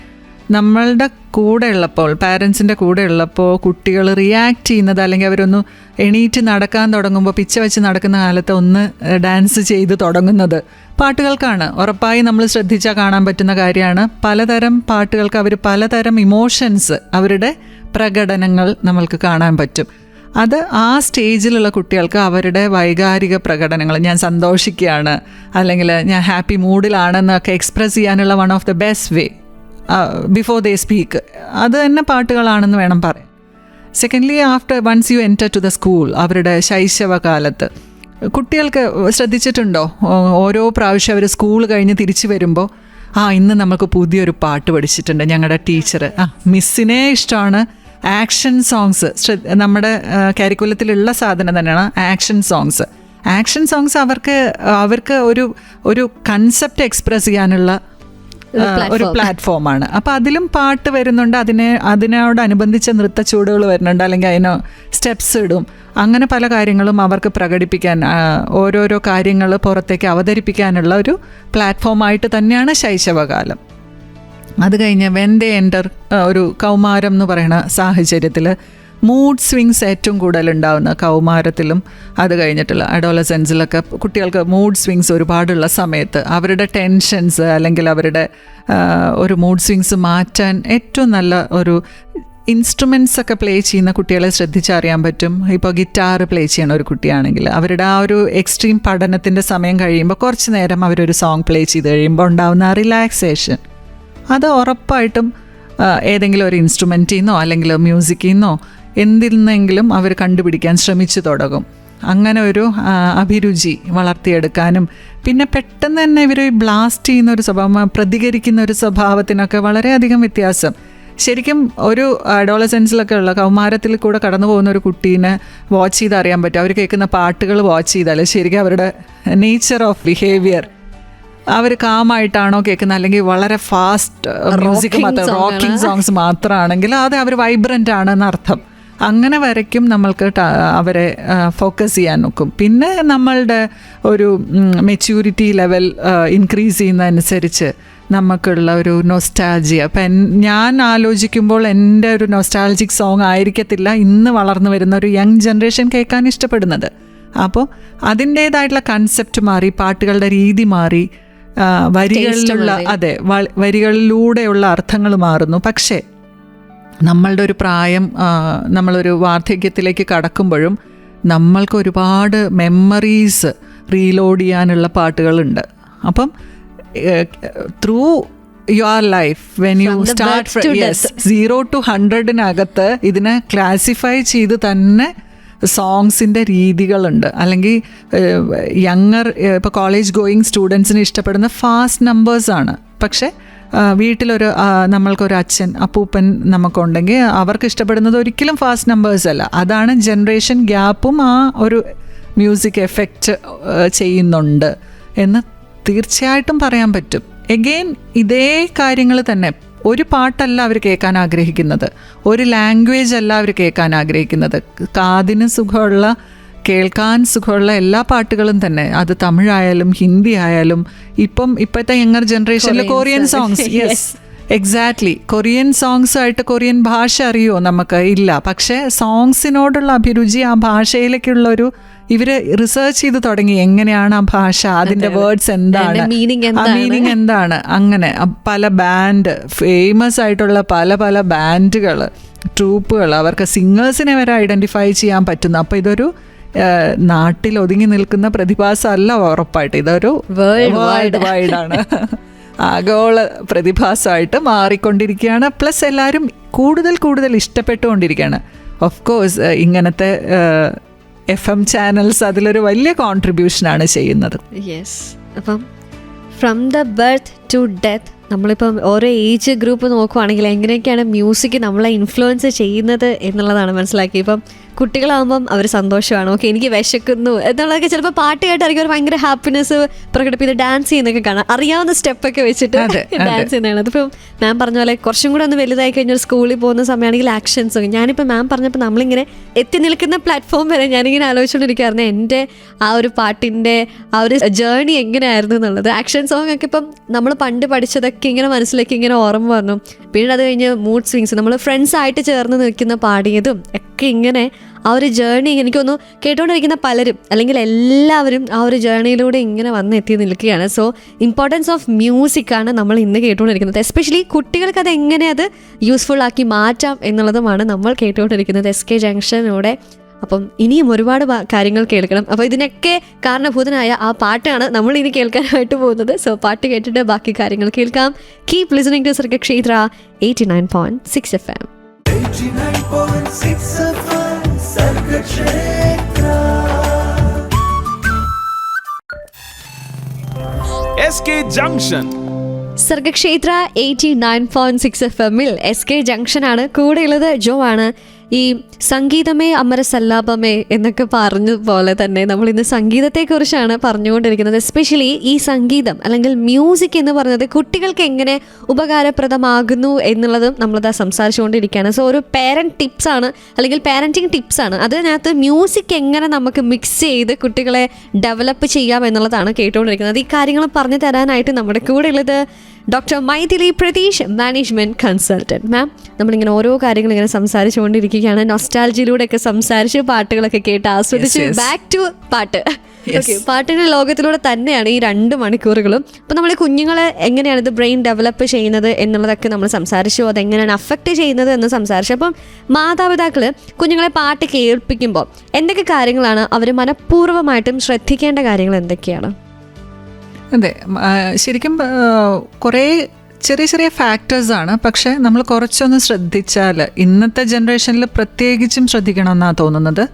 നമ്മളുടെ കൂടെ ഉള്ളപ്പോൾ, പാരൻസിൻ്റെ കൂടെ ഉള്ളപ്പോൾ കുട്ടികൾ റിയാക്ട് ചെയ്യുന്നത്, അല്ലെങ്കിൽ അവരൊന്ന് എണീറ്റ് നടക്കാൻ തുടങ്ങുമ്പോൾ പിച്ച വെച്ച് നടക്കുന്ന കാലത്ത് ഒന്ന് ഡാൻസ് ചെയ്ത് തുടങ്ങുന്നത് പാട്ടുകൾക്കാണ്. ഉറപ്പായി നമ്മൾ ശ്രദ്ധിച്ചാൽ കാണാൻ പറ്റുന്ന കാര്യമാണ്. പലതരം പാട്ടുകൾക്ക് അവർ പലതരം ഇമോഷൻസ്, അവരുടെ പ്രകടനങ്ങൾ നമ്മൾക്ക് കാണാൻ പറ്റും. അത് ആ സ്റ്റേജിലുള്ള കുട്ടികൾക്ക് അവരുടെ വൈകാരിക പ്രകടനങ്ങൾ, ഞാൻ സന്തോഷിക്കുകയാണ് അല്ലെങ്കിൽ ഞാൻ ഹാപ്പി മൂഡിലാണെന്നൊക്കെ എക്സ്പ്രസ് ചെയ്യാനുള്ള one of the best way before they speak അത് തന്നെ പാട്ടുകളാണെന്ന് വേണം പറയാൻ. Secondly, after once you enter to the school, അവരുടെ ശൈശവകാലത്ത് കുട്ടികൾക്ക് ശ്രദ്ധിച്ചിട്ടുണ്ടോ, ഓരോ പ്രാവശ്യം അവർ സ്കൂൾ കഴിഞ്ഞ് തിരിച്ചു വരുമ്പോൾ ഇന്ന് നമുക്ക് പുതിയൊരു പാട്ട് പഠിച്ചിട്ടുണ്ട് ഞങ്ങളുടെ ടീച്ചർ, മിസ്സിനെ ഇഷ്ടമാണ്. ആക്ഷൻ സോങ്സ് നമ്മുടെ കരിക്കുലത്തിലുള്ള സാധനം തന്നെയാണ് ആക്ഷൻ സോങ്സ്. അവർക്ക് ഒരു കൺസെപ്റ്റ് എക്സ്പ്രസ് ചെയ്യാനുള്ള ഒരു പ്ലാറ്റ്ഫോമാണ്. അപ്പോൾ അതിലും പാട്ട് വരുന്നുണ്ട്, അതിനോടനുബന്ധിച്ച നൃത്ത ചുവടുകൾ വരുന്നുണ്ട്, അല്ലെങ്കിൽ അതിനോ സ്റ്റെപ്സ് ഇടും. അങ്ങനെ പല കാര്യങ്ങളും അവർക്ക് പ്രകടിപ്പിക്കാൻ, ഓരോരോ കാര്യങ്ങൾ പുറത്തേക്ക് അവതരിപ്പിക്കാനുള്ള ഒരു പ്ലാറ്റ്ഫോമായിട്ട് തന്നെയാണ് ശൈശവകാലം. അത് കഴിഞ്ഞ് വെൻ ദേ എൻ്റർ ഒരു കൗമാരം എന്ന് പറയുന്ന സാഹചര്യത്തിൽ മൂഡ് സ്വിങ്സ് ഏറ്റവും കൂടുതലുണ്ടാവുന്ന കൗമാരത്തിലും അത് കഴിഞ്ഞിട്ടുള്ള അഡോളസെൻസിലൊക്കെ കുട്ടികൾക്ക് മൂഡ് സ്വിങ്സ് ഒരുപാടുള്ള സമയത്ത് അവരുടെ ടെൻഷൻസ് അല്ലെങ്കിൽ അവരുടെ ഒരു മൂഡ് സ്വിങ്സ് മാറ്റാൻ ഏറ്റവും നല്ല ഒരു ഇൻസ്ട്രുമെൻറ്റ്സ് ഒക്കെ പ്ലേ ചെയ്യുന്ന കുട്ടികളെ ശ്രദ്ധിച്ചറിയാൻ പറ്റും. ഇപ്പോൾ ഗിറ്റാർ പ്ലേ ചെയ്യണ ഒരു കുട്ടിയാണെങ്കിൽ അവരുടെ ആ ഒരു എക്സ്ട്രീം പഠനത്തിൻ്റെ സമയം കഴിയുമ്പോൾ കുറച്ച് നേരം അവരൊരു സോങ് പ്ലേ ചെയ്ത് കഴിയുമ്പോൾ ഉണ്ടാവുന്ന റിലാക്സേഷൻ, അത് ഉറപ്പായിട്ടും ഏതെങ്കിലും ഒരു ഇൻസ്ട്രുമെൻറ്റിൽ നിന്നോ അല്ലെങ്കിൽ മ്യൂസിക്കിൽ നിന്നോ എന്തിൽ നിന്നെങ്കിലും അവർ കണ്ടുപിടിക്കാൻ ശ്രമിച്ചു തുടങ്ങും. അങ്ങനെ ഒരു അഭിരുചി വളർത്തിയെടുക്കാനും പിന്നെ പെട്ടെന്ന് തന്നെ ഇവർ ബ്ലാസ്റ്റ് ചെയ്യുന്ന ഒരു സ്വഭാവം, പ്രതികരിക്കുന്ന ഒരു സ്വഭാവത്തിനൊക്കെ വളരെയധികം വ്യത്യാസം. ശരിക്കും ഒരു അഡോളസെൻസിലൊക്കെ ഉള്ള കൗമാരത്തിൽ കൂടെ കടന്നു പോകുന്ന ഒരു കുട്ടീനെ വാച്ച് ചെയ്ത് അറിയാൻ പറ്റും. അവർ കേൾക്കുന്ന പാട്ടുകൾ വാച്ച് ചെയ്താൽ ശരിക്കും അവരുടെ നേച്ചർ ഓഫ് ബിഹേവിയർ അവർ കാമായിട്ടാണോ കേൾക്കുന്നത്, അല്ലെങ്കിൽ വളരെ ഫാസ്റ്റ് മ്യൂസിക് മാത്രം, റോക്കിംഗ് സോങ്സ് മാത്രമാണെങ്കിൽ അത് അവർ വൈബ്രൻ്റ് ആണെന്ന് അർത്ഥം. അങ്ങനെ വരയ്ക്കും നമ്മൾക്ക് അവരെ ഫോക്കസ് ചെയ്യാൻ നോക്കും. പിന്നെ നമ്മളുടെ ഒരു മെച്യൂരിറ്റി ലെവൽ ഇൻക്രീസ് ചെയ്യുന്നതനുസരിച്ച് നമുക്കുള്ള ഒരു നൊസ്റ്റാൾജിയ. അപ്പം ഞാൻ ആലോചിക്കുമ്പോൾ എൻ്റെ ഒരു നൊസ്റ്റാൾജിക് സോങ് ആയിരിക്കത്തില്ല ഇന്ന് വളർന്നു വരുന്ന ഒരു യങ് ജനറേഷൻ കേൾക്കാൻ ഇഷ്ടപ്പെടുന്നത്. അപ്പോൾ അതിൻ്റേതായിട്ടുള്ള കൺസെപ്റ്റ് മാറി, പാട്ടുകളുടെ രീതി മാറി, വരികളിലുള്ള വരികളിലൂടെയുള്ള അർത്ഥങ്ങൾ മാറുന്നു. പക്ഷേ നമ്മളുടെ ഒരു പ്രായം, നമ്മളൊരു വാർദ്ധക്യത്തിലേക്ക് കടക്കുമ്പോഴും നമ്മൾക്ക് ഒരുപാട് മെമ്മറീസ് റീലോഡ് ചെയ്യാനുള്ള പാട്ടുകളുണ്ട്. അപ്പം through your life when you start 0 to 100 ഇതിനെ ക്ലാസിഫൈ ചെയ്ത് തന്നെ സോങ്സിൻ്റെ രീതികളുണ്ട്. അല്ലെങ്കിൽ യങ്ങർ, ഇപ്പോൾ കോളേജ് ഗോയിങ് സ്റ്റുഡൻസിന് ഇഷ്ടപ്പെടുന്ന ഫാസ്റ്റ് നമ്പേഴ്സാണ്. പക്ഷേ വീട്ടിലൊരു നമ്മൾക്കൊരു അച്ഛൻ, അപ്പൂപ്പൻ നമുക്കുണ്ടെങ്കിൽ അവർക്ക് ഇഷ്ടപ്പെടുന്നത് ഒരിക്കലും ഫാസ്റ്റ് നമ്പേഴ്സ് അല്ല. അതാണ് ജനറേഷൻ ഗ്യാപ്പും ആ ഒരു മ്യൂസിക് എഫക്റ്റ് ചെയ്യുന്നുണ്ട് എന്ന് തീർച്ചയായിട്ടും പറയാൻ പറ്റും. എഗെയിൻ ഇതേ കാര്യങ്ങൾ തന്നെ, ഒരു പാട്ടല്ല അവർ കേൾക്കാൻ ആഗ്രഹിക്കുന്നത്, ഒരു ലാംഗ്വേജ് അല്ല അവർ കേൾക്കാൻ ആഗ്രഹിക്കുന്നത്. കാതിന് സുഖമുള്ള, കേൾക്കാൻ സുഖമുള്ള എല്ലാ പാട്ടുകളും തന്നെ, അത് തമിഴായാലും ഹിന്ദി ആയാലും. ഇപ്പോഴത്തെ യങ്ങർ ജനറേഷനിൽ Korean songs, yes exactly, Korean സോങ്സായിട്ട് കൊറിയൻ ഭാഷ അറിയോ നമുക്ക്? ഇല്ല. പക്ഷേ സോങ്സിനോടുള്ള അഭിരുചി, ആ ഭാഷയിലേക്കുള്ളൊരു ഇവർ റിസർച്ച് ചെയ്ത് തുടങ്ങി, എങ്ങനെയാണ് ആ ഭാഷ, അതിൻ്റെ വേർഡ്സ് എന്താണ്, മീനിങ് എന്താണ്. അങ്ങനെ പല ബാൻഡ്, ഫേമസ് ആയിട്ടുള്ള പല പല ബാൻഡുകൾ, ട്രൂപ്പുകൾ, അവർക്ക് സിംഗേഴ്സിനെ വരെ ഐഡൻറ്റിഫൈ ചെയ്യാൻ പറ്റുന്നു. അപ്പോൾ ഇതൊരു നാട്ടിൽ ഒതുങ്ങി നിൽക്കുന്ന പ്രതിഭാസമല്ല, ഉറപ്പായിട്ട് ഇതൊരു വേൾഡ് വൈഡാണ്, ആഗോള പ്രതിഭാസമായിട്ട് മാറിക്കൊണ്ടിരിക്കുകയാണ്. പ്ലസ് എല്ലാവരും കൂടുതൽ ഇഷ്ടപ്പെട്ടുകൊണ്ടിരിക്കുകയാണ്. ഓഫ് കോഴ്സ് ഇങ്ങനത്തെ FM ചാനൽസ് അതിലൊരു വലിയ കോൺട്രിബ്യൂഷനാണ് ചെയ്യുന്നത്. യെസ്. അപ്പം from the birth to death, നമ്മളിപ്പം ഓരോ ഏജ് ഗ്രൂപ്പ് നോക്കുവാണെങ്കിൽ എങ്ങനെയൊക്കെയാണ് മ്യൂസിക് നമ്മളെ ഇൻഫ്ലുവൻസ് ചെയ്യുന്നത് എന്നുള്ളതാണ് മനസ്സിലാക്കി. ഇപ്പം കുട്ടികളാകുമ്പം അവർ സന്തോഷമാണ്, ഓക്കെ എനിക്ക് വിശക്കുന്നു എന്നുള്ളതൊക്കെ ചിലപ്പോൾ പാട്ട് കേട്ടായിരിക്കും അവർ ഭയങ്കര ഹാപ്പിനെസ് പ്രകടിപ്പിച്ച് ഡാൻസ് ചെയ്യുന്നൊക്കെ കാണാം, അറിയാവുന്ന സ്റ്റെപ്പൊക്കെ വെച്ചിട്ട് ഡാൻസ് ചെയ്യുന്നതാണ്. അതിപ്പം മാം പറഞ്ഞ പോലെ കുറച്ചും കൂടെ ഒന്ന് വലുതായി കഴിഞ്ഞാൽ സ്കൂളിൽ പോകുന്ന സമയമാണെങ്കിൽ ആക്ഷൻസ് ഒക്കെ, ഞാനിപ്പോൾ മാം പറഞ്ഞപ്പോൾ നമ്മളിങ്ങനെ എത്തി നിൽക്കുന്ന പ്ലാറ്റ്ഫോം വരെ ഞാനിങ്ങനെ ആലോചിച്ചുകൊണ്ടിരിക്കുകയായിരുന്നു എൻ്റെ ആ ഒരു പാട്ടിൻ്റെ ആ ഒരു ജേർണി എങ്ങനെയായിരുന്നു എന്നുള്ളത്. ആക്ഷൻ സോങ് ഒക്കെ ഇപ്പം നമ്മൾ പണ്ട് പഠിച്ചതൊക്കെ ഇങ്ങനെ മനസ്സിലേക്ക് ഇങ്ങനെ ഓർമ്മ വന്നു. പിന്നെ അത് കഴിഞ്ഞ് മൂഡ് സ്വിങ്സ്, നമ്മൾ ഫ്രണ്ട്സായിട്ട് ചേർന്ന് നിൽക്കുന്ന പാടിയതും ഒക്കെ ഇങ്ങനെ ആ ഒരു ജേർണി എനിക്കൊന്നു കേട്ടുകൊണ്ടിരിക്കുന്ന പലരും അല്ലെങ്കിൽ എല്ലാവരും ആ ഒരു ജേർണിയിലൂടെ ഇങ്ങനെ വന്ന് എത്തി നിൽക്കുകയാണ്. സോ ഇമ്പോർട്ടൻസ് ഓഫ് മ്യൂസിക്കാണ് നമ്മൾ ഇന്ന് കേട്ടുകൊണ്ടിരിക്കുന്നത്. എസ്പെഷ്യലി കുട്ടികൾക്ക് അത് എങ്ങനെ അത് യൂസ്ഫുൾ ആക്കി മാറ്റാം എന്നുള്ളതുമാണ് നമ്മൾ കേട്ടുകൊണ്ടിരിക്കുന്നത് SK ജംഗ്ഷനോടെ. അപ്പം ഇനിയും ഒരുപാട് കാര്യങ്ങൾ കേൾക്കണം. അപ്പോൾ ഇതിനൊക്കെ കാരണഭൂതനായ ആ പാട്ടാണ് നമ്മൾ ഇനി കേൾക്കാനായിട്ട് പോകുന്നത്. സോ പാട്ട് കേട്ടിട്ട് ബാക്കി കാര്യങ്ങൾ കേൾക്കാം. Keep listening to Sargakshetra 89.6 FM. 89.6 FM Sargakshetra. SK junction. Sargakshetra 89.6 FM-ൽ SK ജംഗ്ഷനാണ്. കൂടെയുള്ളത് ജോ ആണ്. ഈ സംഗീതമേ അമര സല്ലാപമേ എന്നൊക്കെ പറഞ്ഞതുപോലെ തന്നെ നമ്മൾ ഇന്ന് സംഗീതത്തെക്കുറിച്ചാണ് പറഞ്ഞുകൊണ്ടിരിക്കുന്നത്. എസ്പെഷ്യലി ഈ സംഗീതം അല്ലെങ്കിൽ മ്യൂസിക് എന്ന് പറയുന്നത് കുട്ടികൾക്ക് എങ്ങനെ ഉപകാരപ്രദമാകുന്നു എന്നുള്ളതും നമ്മളത് സംസാരിച്ചുകൊണ്ടിരിക്കുകയാണ്. സോ ഒരു പേരൻറ്റ് ടിപ്സാണ് അല്ലെങ്കിൽ പാരൻറ്റിങ് ടിപ്സാണ്. അതിനകത്ത് മ്യൂസിക് എങ്ങനെ നമുക്ക് മിക്സ് ചെയ്ത് കുട്ടികളെ ഡെവലപ്പ് ചെയ്യാം എന്നുള്ളതാണ് കേട്ടുകൊണ്ടിരിക്കുന്നത്. ഈ കാര്യങ്ങൾ പറഞ്ഞു തരാനായിട്ട് നമ്മുടെ കൂടെ ഉള്ളത് doctor Maithili Pratheesh, management consultant. Ma'am, നമ്മളിങ്ങനെ ഓരോ കാര്യങ്ങൾ ഇങ്ങനെ സംസാരിച്ചുകൊണ്ടിരിക്കുകയാണ്. നൊസ്റ്റാൾജിയിലൂടെയൊക്കെ സംസാരിച്ച് പാട്ടുകളൊക്കെ കേട്ട് ആസ്വദിച്ച് ബാക്ക് ടു പാട്ട്. ഓക്കെ, പാട്ടിൻ്റെ ലോകത്തിലൂടെ തന്നെയാണ് ഈ 2 മണിക്കൂറുകളും. അപ്പോൾ നമ്മൾ കുഞ്ഞുങ്ങളെ എങ്ങനെയാണ് ഇത് ബ്രെയിൻ ഡെവലപ്പ് ചെയ്യുന്നത് എന്നുള്ളതൊക്കെ നമ്മൾ സംസാരിച്ചു, അതെങ്ങനെയാണ് അഫക്റ്റ് ചെയ്യുന്നത് എന്ന് സംസാരിച്ചു. അപ്പം മാതാപിതാക്കൾ കുഞ്ഞുങ്ങളെ പാട്ട് കേൾപ്പിക്കുമ്പോൾ എന്തൊക്കെ കാര്യങ്ങളാണ് അവർ മനഃപൂർവ്വമായിട്ടും ശ്രദ്ധിക്കേണ്ട കാര്യങ്ങൾ എന്തൊക്കെയാണ്? അതെ, ശരിക്കും കുറേ ചെറിയ ഫാക്ടേഴ്സാണ്. പക്ഷേ നമ്മൾ കുറച്ചൊന്ന് ശ്രദ്ധിച്ചാൽ, ഇന്നത്തെ ജനറേഷനിൽ പ്രത്യേകിച്ചും ശ്രദ്ധിക്കണമെന്നാണ് തോന്നുന്നത്.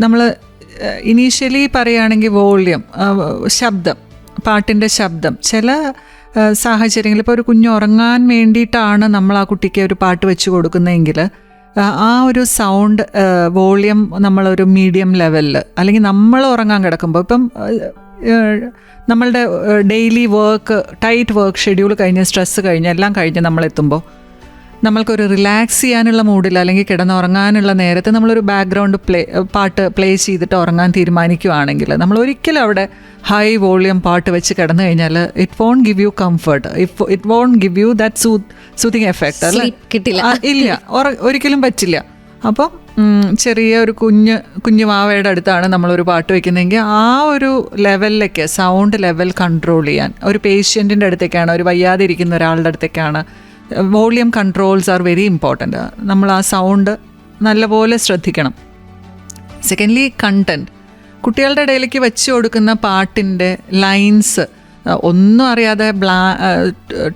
നമ്മൾ ഇനീഷ്യലി പറയുകയാണെങ്കിൽ വോള്യം, ശബ്ദം, പാട്ടിൻ്റെ ശബ്ദം. ചില സാഹചര്യങ്ങളിൽ ഇപ്പോൾ ഒരു കുഞ്ഞ് ഉറങ്ങാൻ വേണ്ടിയിട്ടാണ് നമ്മൾ ആ കുട്ടിക്ക് ഒരു പാട്ട് വെച്ച് കൊടുക്കുന്നതെങ്കിൽ ആ ഒരു സൗണ്ട് വോള്യം നമ്മളൊരു മീഡിയം ലെവലിൽ, അല്ലെങ്കിൽ നമ്മൾ ഉറങ്ങാൻ കിടക്കുമ്പോൾ, ഇപ്പം നമ്മളുടെ daily work, tight work schedule കഴിഞ്ഞ് സ്ട്രെസ്സ് കഴിഞ്ഞ് എല്ലാം കഴിഞ്ഞ് നമ്മളെത്തുമ്പോൾ നമ്മൾക്കൊരു റിലാക്സ് ചെയ്യാനുള്ള മൂഡിൽ അല്ലെങ്കിൽ കിടന്നുറങ്ങാനുള്ള നേരത്തെ നമ്മളൊരു ബാക്ക്ഗ്രൗണ്ട് പാട്ട് പ്ലേ ചെയ്തിട്ട് ഉറങ്ങാൻ തീരുമാനിക്കുകയാണെങ്കിൽ നമ്മൾ ഒരിക്കലും അവിടെ ഹൈ വോളിയം പാട്ട് വെച്ച് കിടന്നു കഴിഞ്ഞാൽ it won't give you comfort, it won't give you that soothing effect അല്ലേ? കിട്ടില്ല. ഇല്ല, ഒരിക്കലും പറ്റില്ല. അപ്പോൾ ചെറിയ ഒരു കുഞ്ഞു മാവയുടെ അടുത്താണ് നമ്മളൊരു പാട്ട് വയ്ക്കുന്നതെങ്കിൽ ആ ഒരു ലെവലിലേക്ക് സൗണ്ട് ലെവൽ കൺട്രോൾ ചെയ്യാൻ, ഒരു പേഷ്യൻറ്റിൻ്റെ അടുത്തേക്കാണ്, ഒരു വയ്യാതെ ഇരിക്കുന്ന ഒരാളുടെ അടുത്തേക്കാണ്, volume controls are very important. നമ്മൾ ആ സൗണ്ട് നല്ലപോലെ ശ്രദ്ധിക്കണം. സെക്കൻഡ്ലി കണ്ടൻറ്റ്, കുട്ടികളുടെ ഇടയിലേക്ക് വെച്ച് കൊടുക്കുന്ന പാട്ടിൻ്റെ ലൈൻസ് ഒന്നും അറിയാതെ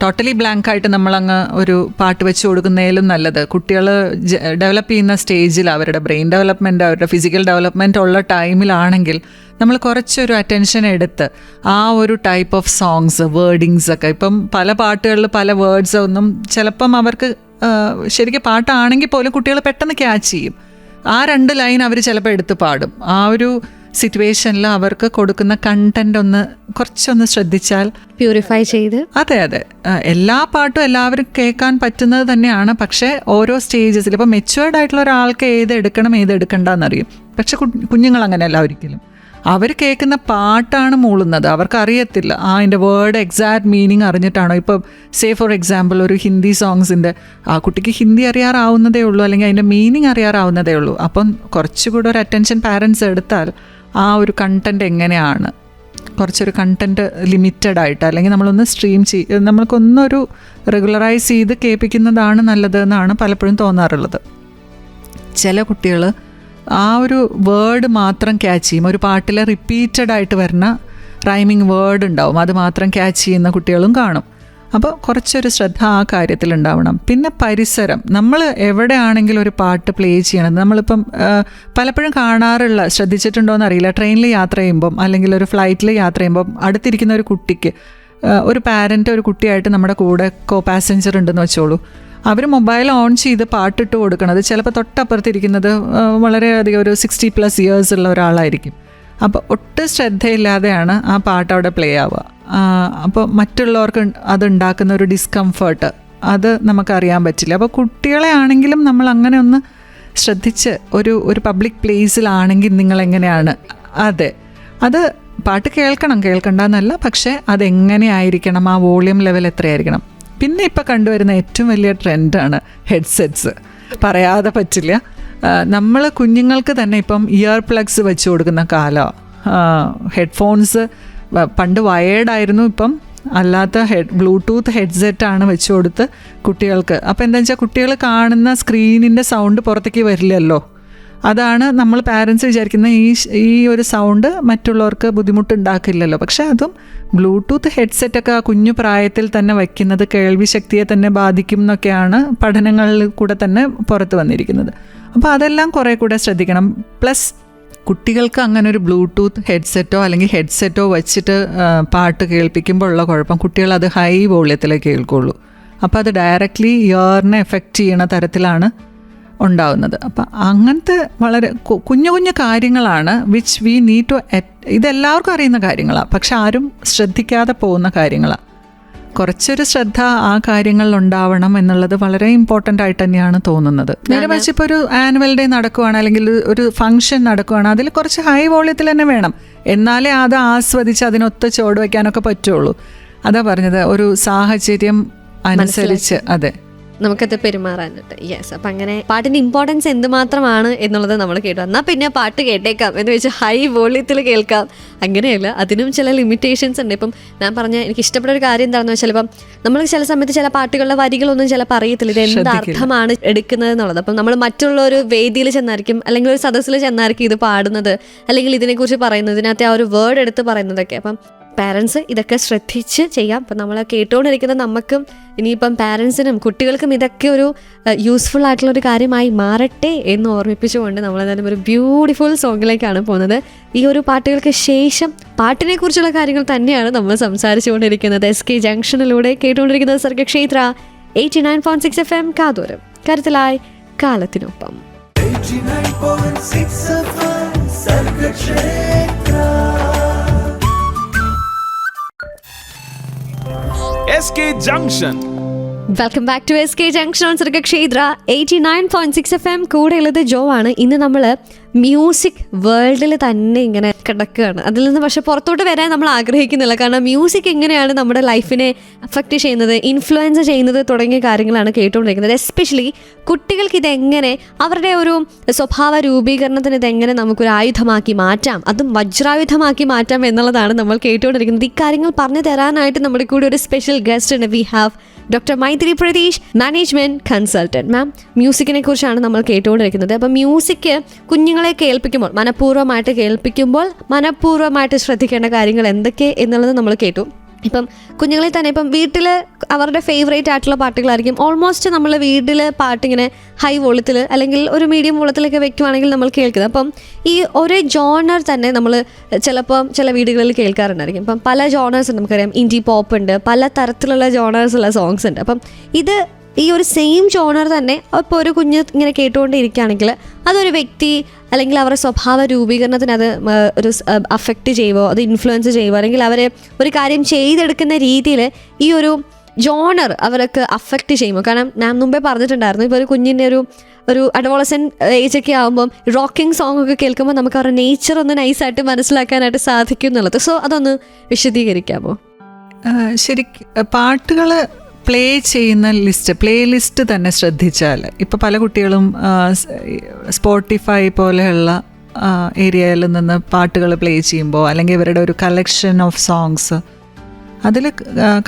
ടോട്ടലി ബ്ലാങ്കായിട്ട് നമ്മളങ്ങ് ഒരു പാട്ട് വെച്ച് കൊടുക്കുന്നതിലും നല്ലത് കുട്ടികൾ ഡെവലപ്പ് ചെയ്യുന്ന സ്റ്റേജിൽ അവരുടെ ബ്രെയിൻ ഡെവലപ്മെൻറ്റ്, അവരുടെ ഫിസിക്കൽ ഡെവലപ്മെൻറ്റ് ഉള്ള ടൈമിലാണെങ്കിൽ നമ്മൾ കുറച്ചൊരു അറ്റൻഷൻ എടുത്ത് ആ ഒരു ടൈപ്പ് ഓഫ് സോങ്സ്, വേർഡിങ്സ് ഒക്കെ, ഇപ്പം പല പാട്ടുകളിൽ പല വേർഡ്സ് ഒന്നും ചിലപ്പം അവർക്ക് ശരിക്കും പാട്ടാണെങ്കിൽ പോലും കുട്ടികൾ പെട്ടെന്ന് ക്യാച്ച് ചെയ്യും. ആ 2 ലൈൻ അവർ ചിലപ്പോൾ എടുത്ത് പാടും. ആ ഒരു സിറ്റുവേഷനിൽ അവർക്ക് കൊടുക്കുന്ന കണ്ടന്റ് കുറച്ചൊന്ന് ശ്രദ്ധിച്ചാൽ പ്യൂരിഫൈ ചെയ്ത്, അതെ എല്ലാ പാട്ടും എല്ലാവരും കേൾക്കാൻ പറ്റുന്നത് തന്നെയാണ്. പക്ഷേ ഓരോ സ്റ്റേജസിൽ ഇപ്പോൾ മെച്യൂർഡ് ആയിട്ടുള്ള ഒരാൾക്ക് ഏത് എടുക്കണ്ടെന്നറിയും. പക്ഷെ കുഞ്ഞുങ്ങൾ അങ്ങനെയല്ല ഒരിക്കലും. അവർ കേൾക്കുന്ന പാട്ടാണ് മൂളുന്നത്, അവർക്കറിയത്തില്ല അതിൻ്റെ വേർഡ് എക്സാക്ട് മീനിങ് അറിഞ്ഞിട്ടാണോ. ഇപ്പോൾ സേ ഫോർ എക്സാമ്പിൾ ഒരു ഹിന്ദി സോങ്സിൻ്റെ ആ കുട്ടിക്ക് ഹിന്ദി അറിയാറാവുന്നതേ ഉള്ളൂ, അല്ലെങ്കിൽ അതിൻ്റെ മീനിങ് അറിയാറാവുന്നതേ ഉള്ളൂ. അപ്പം കുറച്ചുകൂടെ ഒരു അറ്റൻഷൻ പാരൻസ് എടുത്താൽ ആ ഒരു കണ്ടൻറ്റ് എങ്ങനെയാണ്, കുറച്ചൊരു കണ്ടൻറ്റ് ലിമിറ്റഡ് ആയിട്ട്, അല്ലെങ്കിൽ നമ്മളൊന്ന് സ്ട്രീം നമ്മൾക്കൊന്നൊരു റെഗുലറൈസ് ചെയ്ത് കേൾപ്പിക്കുന്നതാണ് നല്ലത് എന്നാണ് പലപ്പോഴും തോന്നാറുള്ളത്. ചില കുട്ടികൾ ആ ഒരു വേർഡ് മാത്രം ക്യാച്ച് ചെയ്യും. ഒരു പാട്ടിൽ റിപ്പീറ്റഡ് ആയിട്ട് വരുന്ന റൈമിങ് വേർഡ് ഉണ്ടാവും, അത് മാത്രം ക്യാച്ച് ചെയ്യുന്ന കുട്ടികളും കാണും. അപ്പോൾ കുറച്ചൊരു ശ്രദ്ധ ആ കാര്യത്തിലുണ്ടാവണം. പിന്നെ പരിസരം, നമ്മൾ എവിടെയാണെങ്കിലും ഒരു പാട്ട് പ്ലേ ചെയ്യണത് നമ്മളിപ്പം പലപ്പോഴും ശ്രദ്ധിച്ചിട്ടുണ്ടോയെന്ന് അറിയില്ല, ട്രെയിനിൽ യാത്ര ചെയ്യുമ്പം അല്ലെങ്കിൽ ഒരു ഫ്ലൈറ്റിൽ യാത്ര ചെയ്യുമ്പം അടുത്തിരിക്കുന്ന ഒരു കുട്ടിക്ക്, ഒരു പാരൻ്റ് ഒരു കുട്ടിയായിട്ട് നമ്മുടെ കൂടെ കോ പാസഞ്ചർ ഉണ്ടെന്ന് വെച്ചോളൂ, അവർ മൊബൈൽ ഓൺ ചെയ്ത് പാട്ടിട്ട് കൊടുക്കണത് ചിലപ്പോൾ തൊട്ടപ്പുറത്തിരിക്കുന്നത് വളരെയധികം ഒരു 60+ ഇയേഴ്സ് ഉള്ള ഒരാളായിരിക്കും. അപ്പോൾ ഒട്ടും ശ്രദ്ധയില്ലാതെയാണ് ആ പാട്ട് അവിടെ പ്ലേ ആവുക. അപ്പോൾ മറ്റുള്ളവർക്ക് അതുണ്ടാക്കുന്ന ഒരു ഡിസ്കംഫേർട്ട് അത് നമുക്കറിയാൻ പറ്റില്ല. അപ്പോൾ കുട്ടികളെ ആണെങ്കിലും നമ്മൾ അങ്ങനെ ഒന്ന് ശ്രദ്ധിച്ച് ഒരു പബ്ലിക് പ്ലേസിലാണെങ്കിൽ നിങ്ങളെങ്ങനെയാണ്, അതെ അത് പാട്ട് കേൾക്കണ്ടെന്നല്ല, പക്ഷേ അതെങ്ങനെയായിരിക്കണം, ആ വോളിയം ലെവൽ എത്രയായിരിക്കണം. പിന്നെ ഇപ്പോൾ കണ്ടുവരുന്ന ഏറ്റവും വലിയ ട്രെൻഡാണ് ഹെഡ്സെറ്റ്സ്. പറയാതെ പറ്റില്ല. നമ്മൾ കുഞ്ഞുങ്ങൾക്ക് തന്നെ ഇപ്പം ഇയർ പ്ലഗ്സ് വെച്ച് കൊടുക്കുന്ന കാലമാണ്. ഹെഡ്ഫോൺസ് പണ്ട് വയേർഡായിരുന്നു, ഇപ്പം അല്ലാത്ത ബ്ലൂടൂത്ത് ഹെഡ്സെറ്റാണ് വെച്ച് കൊടുത്ത് കുട്ടികൾക്ക്. അപ്പോൾ എന്താ വെച്ചാൽ കുട്ടികൾ കാണുന്ന സ്ക്രീനിൻ്റെ സൗണ്ട് പുറത്തേക്ക് വരില്ലല്ലോ. അതാണ് നമ്മൾ പാരൻസ് വിചാരിക്കുന്ന ഈ ഒരു സൗണ്ട് മറ്റുള്ളവർക്ക് ബുദ്ധിമുട്ടുണ്ടാക്കില്ലല്ലോ. പക്ഷേ അതും ബ്ലൂടൂത്ത് ഹെഡ്സെറ്റൊക്കെ ആ കുഞ്ഞു പ്രായത്തിൽ തന്നെ വയ്ക്കുന്നത് കേൾവി ശക്തിയെ തന്നെ ബാധിക്കും എന്നൊക്കെയാണ് പഠനങ്ങളിൽ കൂടെ തന്നെ പുറത്ത് വന്നിരിക്കുന്നത്. അപ്പോൾ അതെല്ലാം കുറേ കൂടെ ശ്രദ്ധിക്കണം. പ്ലസ് കുട്ടികൾക്ക് അങ്ങനെ ഒരു ബ്ലൂടൂത്ത് ഹെഡ്സെറ്റോ അല്ലെങ്കിൽ ഹെഡ്സെറ്റോ വെച്ചിട്ട് പാട്ട് കേൾപ്പിക്കുമ്പോൾ ഉള്ള കുഴപ്പം, കുട്ടികൾ അത് ഹൈ വോള്യത്തിലേ കേൾക്കുള്ളൂ. അപ്പോൾ അത് ഡയറക്റ്റ്ലി ഇയറിനെ എഫക്റ്റ് ചെയ്യണ തരത്തിലാണ് ഉണ്ടാവുന്നത്. അപ്പം അങ്ങനത്തെ വളരെ കുഞ്ഞു കുഞ്ഞു കാര്യങ്ങളാണ് വിച്ച് വി നീഡ് ടു ഇതെല്ലാവർക്കും അറിയുന്ന കാര്യങ്ങളാണ്, പക്ഷെ ആരും ശ്രദ്ധിക്കാതെ പോകുന്ന കാര്യങ്ങളാണ്. കുറച്ചൊരു ശ്രദ്ധ ആ കാര്യങ്ങളിൽ ഉണ്ടാവണം എന്നുള്ളത് വളരെ ഇമ്പോർട്ടൻ്റ് ആയിട്ട് തന്നെയാണ് തോന്നുന്നത്. നേരെ മറിച്ച് ഇപ്പോൾ ഒരു ആനുവൽ ഡേ നടക്കുവാണ് അല്ലെങ്കിൽ ഒരു ഫംഗ്ഷൻ നടക്കുവാണ്, അതിൽ കുറച്ച് ഹൈ വോള്യത്തിൽ തന്നെ വേണം, എന്നാലേ അത് ആസ്വദിച്ച് അതിനൊത്ത് ചുവട് വയ്ക്കാനൊക്കെ പറ്റുള്ളൂ. അതാ പറഞ്ഞത്, ഒരു സാഹചര്യം അനുസരിച്ച് അതെ നമുക്കത് പെരുമാറാനായിട്ട്. യെസ്, അപ്പം അങ്ങനെ പാട്ടിൻ്റെ ഇമ്പോർട്ടൻസ് എന്തുമാത്രമാണ് എന്നുള്ളത് നമ്മൾ കേട്ടു. എന്നാൽ പിന്നെ പാട്ട് കേട്ടേക്കാം എന്ന് വെച്ച് ഹൈ വോള്യത്തിൽ കേൾക്കാം, അങ്ങനെയല്ല, അതിനും ചില ലിമിറ്റേഷൻസ് ഉണ്ട്. ഇപ്പം ഞാൻ പറഞ്ഞ എനിക്ക് ഇഷ്ടപ്പെട്ട ഒരു കാര്യം എന്താണെന്ന് വെച്ചാൽ, ഇപ്പം നമ്മൾ ചില സമയത്ത് ചില പാട്ടുകളുടെ വരികളൊന്നും ചിലപ്പോൾ അറിയത്തില്ല ഇത് എന്ത് അർത്ഥമാണ് എടുക്കുന്നത് എന്നുള്ളത്. അപ്പം നമ്മൾ മറ്റുള്ള ഒരു വേദിയിൽ ചെന്നായിരിക്കും അല്ലെങ്കിൽ ഒരു സദസ്സിൽ ചെന്നായിരിക്കും ഇത് പാടുന്നത് അല്ലെങ്കിൽ ഇതിനെക്കുറിച്ച് പറയുന്നത്, ഇതിനകത്ത് ആ ഒരു വേർഡ് എടുത്ത് പറയുന്നതൊക്കെ. അപ്പം പാരൻസ് ഇതൊക്കെ ശ്രദ്ധിച്ച് ചെയ്യാം. അപ്പം നമ്മൾ കേട്ടുകൊണ്ടിരിക്കുന്ന നമുക്കും ഇനിയിപ്പം പാരൻസിനും കുട്ടികൾക്കും ഇതൊക്കെ ഒരു യൂസ്ഫുൾ ആയിട്ടുള്ളൊരു കാര്യമായി മാറട്ടെ എന്ന് ഓർമ്മിപ്പിച്ചുകൊണ്ട് നമ്മളെന്തായാലും ഒരു ബ്യൂട്ടിഫുൾ സോങ്ങിലേക്കാണ് പോകുന്നത്. ഈ ഒരു പാട്ടുകൾക്ക് ശേഷം പാട്ടിനെ കുറിച്ചുള്ള കാര്യങ്ങൾ തന്നെയാണ് നമ്മൾ സംസാരിച്ചുകൊണ്ടിരിക്കുന്നത്. SK ജംഗ്ഷനിലൂടെ കേട്ടുകൊണ്ടിരിക്കുന്നത് സർഗക്ഷേത്ര 89.6 FM കാതോരം, കരുതലായി കാലത്തിനൊപ്പം. 89.6 FM Sargakshetra. SK Junction. Welcome back to SK junction on Sargakshetra 89.6 FM. കൂടെ ഉള്ളത് ജോ ആണ്. ഇന്ന് നമ്മൾ മ്യൂസിക് വേൾഡിൽ തന്നെ ഇങ്ങനെ കിടക്കുകയാണ്. അതിൽ നിന്ന് പക്ഷെ പുറത്തോട്ട് വരാൻ നമ്മൾ ആഗ്രഹിക്കുന്നില്ല. കാരണം മ്യൂസിക് എങ്ങനെയാണ് നമ്മുടെ ലൈഫിനെ അഫക്റ്റ് ചെയ്യുന്നത്, ഇൻഫ്ലുവൻസ് ചെയ്യുന്നത് തുടങ്ങിയ കാര്യങ്ങളാണ് കേട്ടുകൊണ്ടിരിക്കുന്നത്. എസ്പെഷ്യലി കുട്ടികൾക്ക് ഇതെങ്ങനെ അവരുടെ ഒരു സ്വഭാവ രൂപീകരണത്തിന് ഇതെങ്ങനെ നമുക്കൊരു ആയുധമാക്കി മാറ്റാം, അതും വജ്രായുധമാക്കി മാറ്റാം എന്നുള്ളതാണ് നമ്മൾ കേട്ടുകൊണ്ടിരിക്കുന്നത്. ഇക്കാര്യങ്ങൾ പറഞ്ഞു തരാനായിട്ട് നമ്മുടെ കൂടെ ഒരു സ്പെഷ്യൽ ഗസ്റ്റ് ഉണ്ട്. We have doctor Maithri Pratheesh, management consultant. Ma'am, മ്യൂസിക്കിനെ കുറിച്ചാണ് നമ്മൾ കേട്ടുകൊണ്ടിരിക്കുന്നത്. അപ്പം മ്യൂസിക് കുഞ്ഞുങ്ങളെ കേൾപ്പിക്കുമ്പോൾ, മനഃപൂർവ്വമായിട്ട് ശ്രദ്ധിക്കേണ്ട കാര്യങ്ങൾ എന്തൊക്കെ എന്നുള്ളത് നമ്മൾ കേട്ടു. ഇപ്പം കുഞ്ഞുങ്ങളെ തന്നെ ഇപ്പം വീട്ടിൽ അവരുടെ ഫേവറേറ്റ് ആയിട്ടുള്ള പാട്ടുകളായിരിക്കും ഓൾമോസ്റ്റ് നമ്മൾ വീട്ടിൽ പാട്ടിങ്ങനെ ഹൈ വോളത്തിൽ അല്ലെങ്കിൽ ഒരു മീഡിയം വോളത്തിലൊക്കെ വെക്കുവാണെങ്കിൽ നമ്മൾ കേൾക്കുന്നത്. അപ്പം ഈ ഒരേ ജോണർ തന്നെ നമ്മൾ ചിലപ്പം ചില വീടുകളിൽ കേൾക്കാറുണ്ടായിരിക്കും. ഇപ്പം പല ജോണേഴ്സ് ഉണ്ട്, നമുക്കറിയാം ഇൻഡി പോപ്പ് ഉണ്ട്, പല തരത്തിലുള്ള ജോണേഴ്സുള്ള സോങ്സ് ഉണ്ട്. അപ്പം ഇത് ഈ ഒരു സെയിം ജോണർ തന്നെ ഇപ്പോൾ ഒരു കുഞ്ഞ് ഇങ്ങനെ കേട്ടുകൊണ്ടിരിക്കുകയാണെങ്കിൽ അതൊരു വ്യക്തി അല്ലെങ്കിൽ അവരുടെ സ്വഭാവ രൂപീകരണത്തിന് അത് ഒരു അഫക്റ്റ് ചെയ്യുമോ, അത് ഇൻഫ്ലുവൻസ് ചെയ്യുമോ, അല്ലെങ്കിൽ അവർ ഒരു കാര്യം ചെയ്തെടുക്കുന്ന രീതിയിൽ ഈ ഒരു ജോണർ അവർക്ക് അഫക്റ്റ് ചെയ്യുമോ? കാരണം ഞാൻ മുമ്പേ പറഞ്ഞിട്ടുണ്ടായിരുന്നു, ഇപ്പോൾ ഒരു കുഞ്ഞിൻ്റെ ഒരു അഡോളസെൻറ്റ് ഏജൊക്കെ ആകുമ്പം റോക്കിംഗ് സോങ് ഒക്കെ കേൾക്കുമ്പോൾ നമുക്ക് അവരുടെ നേച്ചർ ഒന്ന് നൈസായിട്ട് മനസ്സിലാക്കാനായിട്ട് സാധിക്കും എന്നുള്ളത്. സോ അതൊന്ന് വിശദീകരിക്കാമോ? ശരിക്കും പാട്ടുകൾ പ്ലേ ചെയ്യുന്ന പ്ലേ ലിസ്റ്റ് തന്നെ ശ്രദ്ധിച്ചാൽ ഇപ്പോൾ പല കുട്ടികളും സ്പോട്ടിഫൈ പോലെയുള്ള ഏരിയയിൽ നിന്ന് പാട്ടുകൾ പ്ലേ ചെയ്യുമ്പോൾ, അല്ലെങ്കിൽ ഇവരുടെ ഒരു കളക്ഷൻ ഓഫ് സോങ്സ് അതിൽ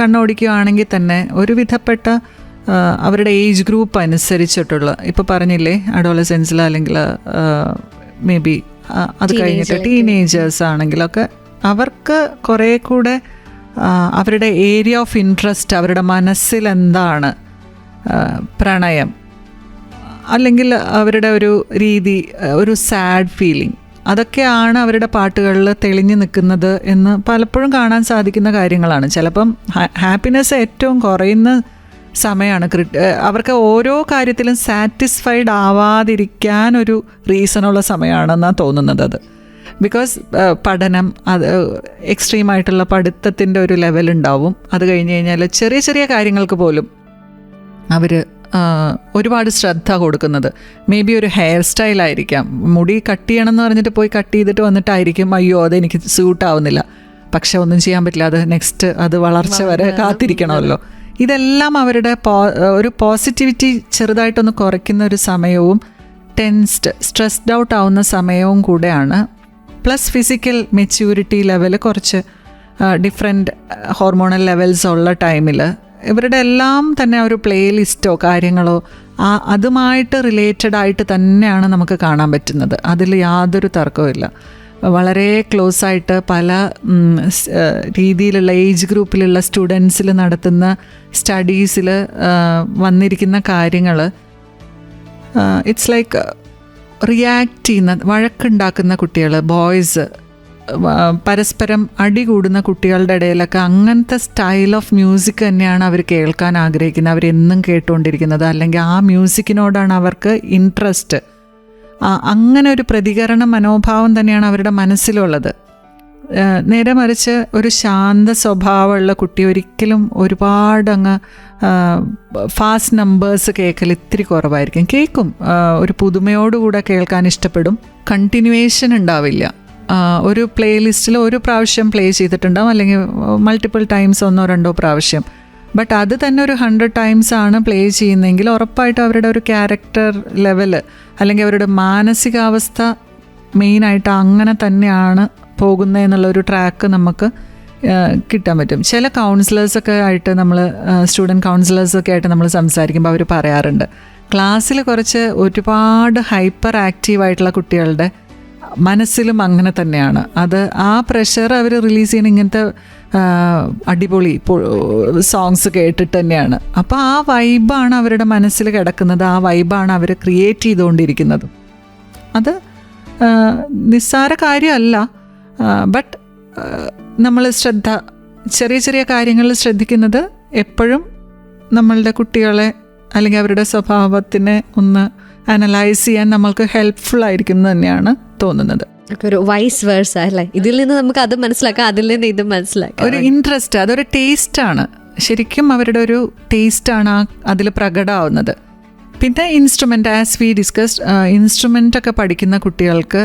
കണ്ണോടിക്കുകയാണെങ്കിൽ തന്നെ ഒരു വിധപ്പെട്ട അവരുടെ ഏജ് ഗ്രൂപ്പ് അനുസരിച്ചിട്ടുള്ള, ഇപ്പോൾ പറഞ്ഞില്ലേ അഡോളസെൻസിൽ അല്ലെങ്കിൽ മേ ബി അത് കഴിഞ്ഞിട്ട് ടീനേജേഴ്സ് ആണെങ്കിലൊക്കെ അവർക്ക് കുറേ കൂടെ അവരുടെ ഏരിയ ഓഫ് ഇൻട്രസ്റ്റ്, അവരുടെ മനസ്സിൽ എന്താണ് പ്രണയം, അല്ലെങ്കിൽ അവരുടെ ഒരു രീതി, ഒരു സാഡ് ഫീലിംഗ്, അതൊക്കെയാണ് അവരുടെ പാട്ടുകളിൽ തെളിഞ്ഞു നിൽക്കുന്നത് എന്ന് പലപ്പോഴും കാണാൻ സാധിക്കുന്ന കാര്യങ്ങളാണ്. ചിലപ്പം ഹാപ്പിനെസ് ഏറ്റവും കുറയുന്ന സമയമാണ്. അവർക്ക് ഓരോ കാര്യത്തിലും സാറ്റിസ്ഫൈഡ് ആവാതിരിക്കാൻ ഒരു റീസണുള്ള സമയമാണെന്നാണ് തോന്നുന്നത് അത്. ബിക്കോസ് പഠനം, അത് എക്സ്ട്രീമായിട്ടുള്ള പഠിത്തത്തിൻ്റെ ഒരു ലെവലുണ്ടാവും. അത് കഴിഞ്ഞ് കഴിഞ്ഞാൽ ചെറിയ ചെറിയ കാര്യങ്ങൾക്ക് പോലും അവർ ഒരുപാട് ശ്രദ്ധ കൊടുക്കുന്നത് മേ ബി ഒരു ഹെയർ സ്റ്റൈലായിരിക്കാം. മുടി കട്ട് ചെയ്യണമെന്ന് പറഞ്ഞിട്ട് പോയി കട്ട് ചെയ്തിട്ട് വന്നിട്ടായിരിക്കും അയ്യോ അതെനിക്ക് സ്യൂട്ടാവുന്നില്ല, പക്ഷെ ഒന്നും ചെയ്യാൻ പറ്റില്ല, അത് നെക്സ്റ്റ് അത് വളർച്ച വരെ കാത്തിരിക്കണമല്ലോ. ഇതെല്ലാം അവരുടെ ഒരു പോസിറ്റിവിറ്റി ചെറുതായിട്ടൊന്ന് കുറയ്ക്കുന്ന ഒരു സമയവും സ്ട്രെസ്ഡ് ഔട്ട് ആവുന്ന സമയവും കൂടെയാണ്. പ്ലസ് ഫിസിക്കൽ മെച്യൂരിറ്റി ലെവൽ കുറച്ച് ഡിഫറെൻറ്റ് ഹോർമോണൽ ലെവൽസ് ഉള്ള ടൈമിൽ ഇവരുടെ എല്ലാം തന്നെ ഒരു പ്ലേ ലിസ്റ്റോ കാര്യങ്ങളോ അതുമായിട്ട് റിലേറ്റഡ് ആയിട്ട് തന്നെയാണ് നമുക്ക് കാണാൻ പറ്റുന്നത്. അതിൽ യാതൊരു തർക്കവുമില്ല. വളരെ ക്ലോസ് ആയിട്ട് പല രീതിയിലുള്ള ഏജ് ഗ്രൂപ്പിലുള്ള സ്റ്റുഡൻസിൽ നടത്തുന്ന സ്റ്റഡീസിൽ വന്നിരിക്കുന്ന കാര്യങ്ങൾ ഇറ്റ്സ് ലൈക്ക് റിയാക്ട് ചെയ്യുന്ന, വഴക്കുണ്ടാക്കുന്ന കുട്ടികൾ, ബോയ്സ്, പരസ്പരം അടി കൂടുന്ന കുട്ടികളുടെ ഇടയിലൊക്കെ അങ്ങനത്തെ സ്റ്റൈൽ ഓഫ് മ്യൂസിക് തന്നെയാണ് അവർ കേൾക്കാൻ ആഗ്രഹിക്കുന്നത്, അവരെന്നും കേട്ടുകൊണ്ടിരിക്കുന്നത്. അല്ലെങ്കിൽ ആ മ്യൂസിക്കിനോടാണ് അവർക്ക് ഇൻട്രസ്റ്റ്. അങ്ങനെ ഒരു പ്രതികരണ മനോഭാവം തന്നെയാണ് അവരുടെ മനസ്സിലുള്ളത്. നേരെ മറിച്ച് ഒരു ശാന്ത സ്വഭാവമുള്ള കുട്ടി ഒരിക്കലും ഒരുപാട് അങ്ങ് ഫാസ്റ്റ് നമ്പേഴ്സ് കേൾക്കൽ ഇത്തിരി കുറവായിരിക്കും. കേൾക്കും, ഒരു പുതുമയോടുകൂടെ കേൾക്കാൻ ഇഷ്ടപ്പെടും. കണ്ടിന്യൂവേഷൻ ഉണ്ടാവില്ല. ഒരു പ്ലേ ലിസ്റ്റിൽ ഒരു പ്രാവശ്യം പ്ലേ ചെയ്തിട്ടുണ്ടാവും, അല്ലെങ്കിൽ മൾട്ടിപ്പിൾ ടൈംസ് 1-2 പ്രാവശ്യം. ബട്ട് അത് തന്നെ ഒരു 100 ടൈംസ് ആണ് പ്ലേ ചെയ്യുന്നതെങ്കിൽ ഉറപ്പായിട്ടും അവരുടെ ഒരു ക്യാരക്ടർ ലെവല് അല്ലെങ്കിൽ അവരുടെ മാനസികാവസ്ഥ മെയിനായിട്ട് അങ്ങനെ തന്നെയാണ് പോകുന്നതെന്നുള്ളൊരു ട്രാക്ക് നമുക്ക് കിട്ടാൻ പറ്റും. ചില കൗൺസിലേഴ്സൊക്കെ ആയിട്ട് നമ്മൾ സ്റ്റുഡൻറ്റ് കൗൺസിലേഴ്സൊക്കെ ആയിട്ട് നമ്മൾ സംസാരിക്കുമ്പോൾ അവർ പറയാറുണ്ട്, ക്ലാസ്സിൽ കുറച്ച് ഒരുപാട് ഹൈപ്പർ ആക്റ്റീവായിട്ടുള്ള കുട്ടികളുടെ മനസ്സിലും അങ്ങനെ തന്നെയാണ്. അത് ആ പ്രഷർ അവർ റിലീസ് ചെയ്യുന്ന ഇങ്ങനത്തെ അടിപൊളി സോങ്സ് കേട്ടിട്ട് തന്നെയാണ്. അപ്പോൾ ആ വൈബാണ് അവരുടെ മനസ്സിൽ കിടക്കുന്നത്, ആ വൈബാണ് അവർ ക്രിയേറ്റ് ചെയ്തുകൊണ്ടിരിക്കുന്നത്. അത് നിസ്സാര കാര്യമല്ല. ബട്ട് നമ്മൾ ചെറിയ ചെറിയ കാര്യങ്ങളിൽ ശ്രദ്ധിക്കുന്നത് എപ്പോഴും നമ്മളുടെ കുട്ടികളെ അല്ലെങ്കിൽ അവരുടെ സ്വഭാവത്തിനെ ഒന്ന് അനലൈസ് ചെയ്യാൻ നമ്മൾക്ക് ഹെൽപ്ഫുൾ ആയിരിക്കും തന്നെയാണ് തോന്നുന്നത്. ഒരു വൈസ് വേഴ്സ അല്ലേ, ഇതിൽ നിന്ന് നമുക്ക് അത് മനസ്സിലാക്കാം, അതിൽ നിന്ന് ഇത് മനസ്സിലാക്കാം. ഒരു ഇൻട്രസ്റ്റ്, അതൊരു ടേസ്റ്റാണ്. ശരിക്കും അവരുടെ ഒരു ടേസ്റ്റാണ് അതിൽ പ്രകടമാവുന്നത്. പിന്നെ ഇൻസ്ട്രുമെൻ്റ്, ആസ് വി ഡിസ്കസ്ഡ്, ഇൻസ്ട്രുമെൻ്റൊക്കെ പഠിക്കുന്ന കുട്ടികൾക്ക്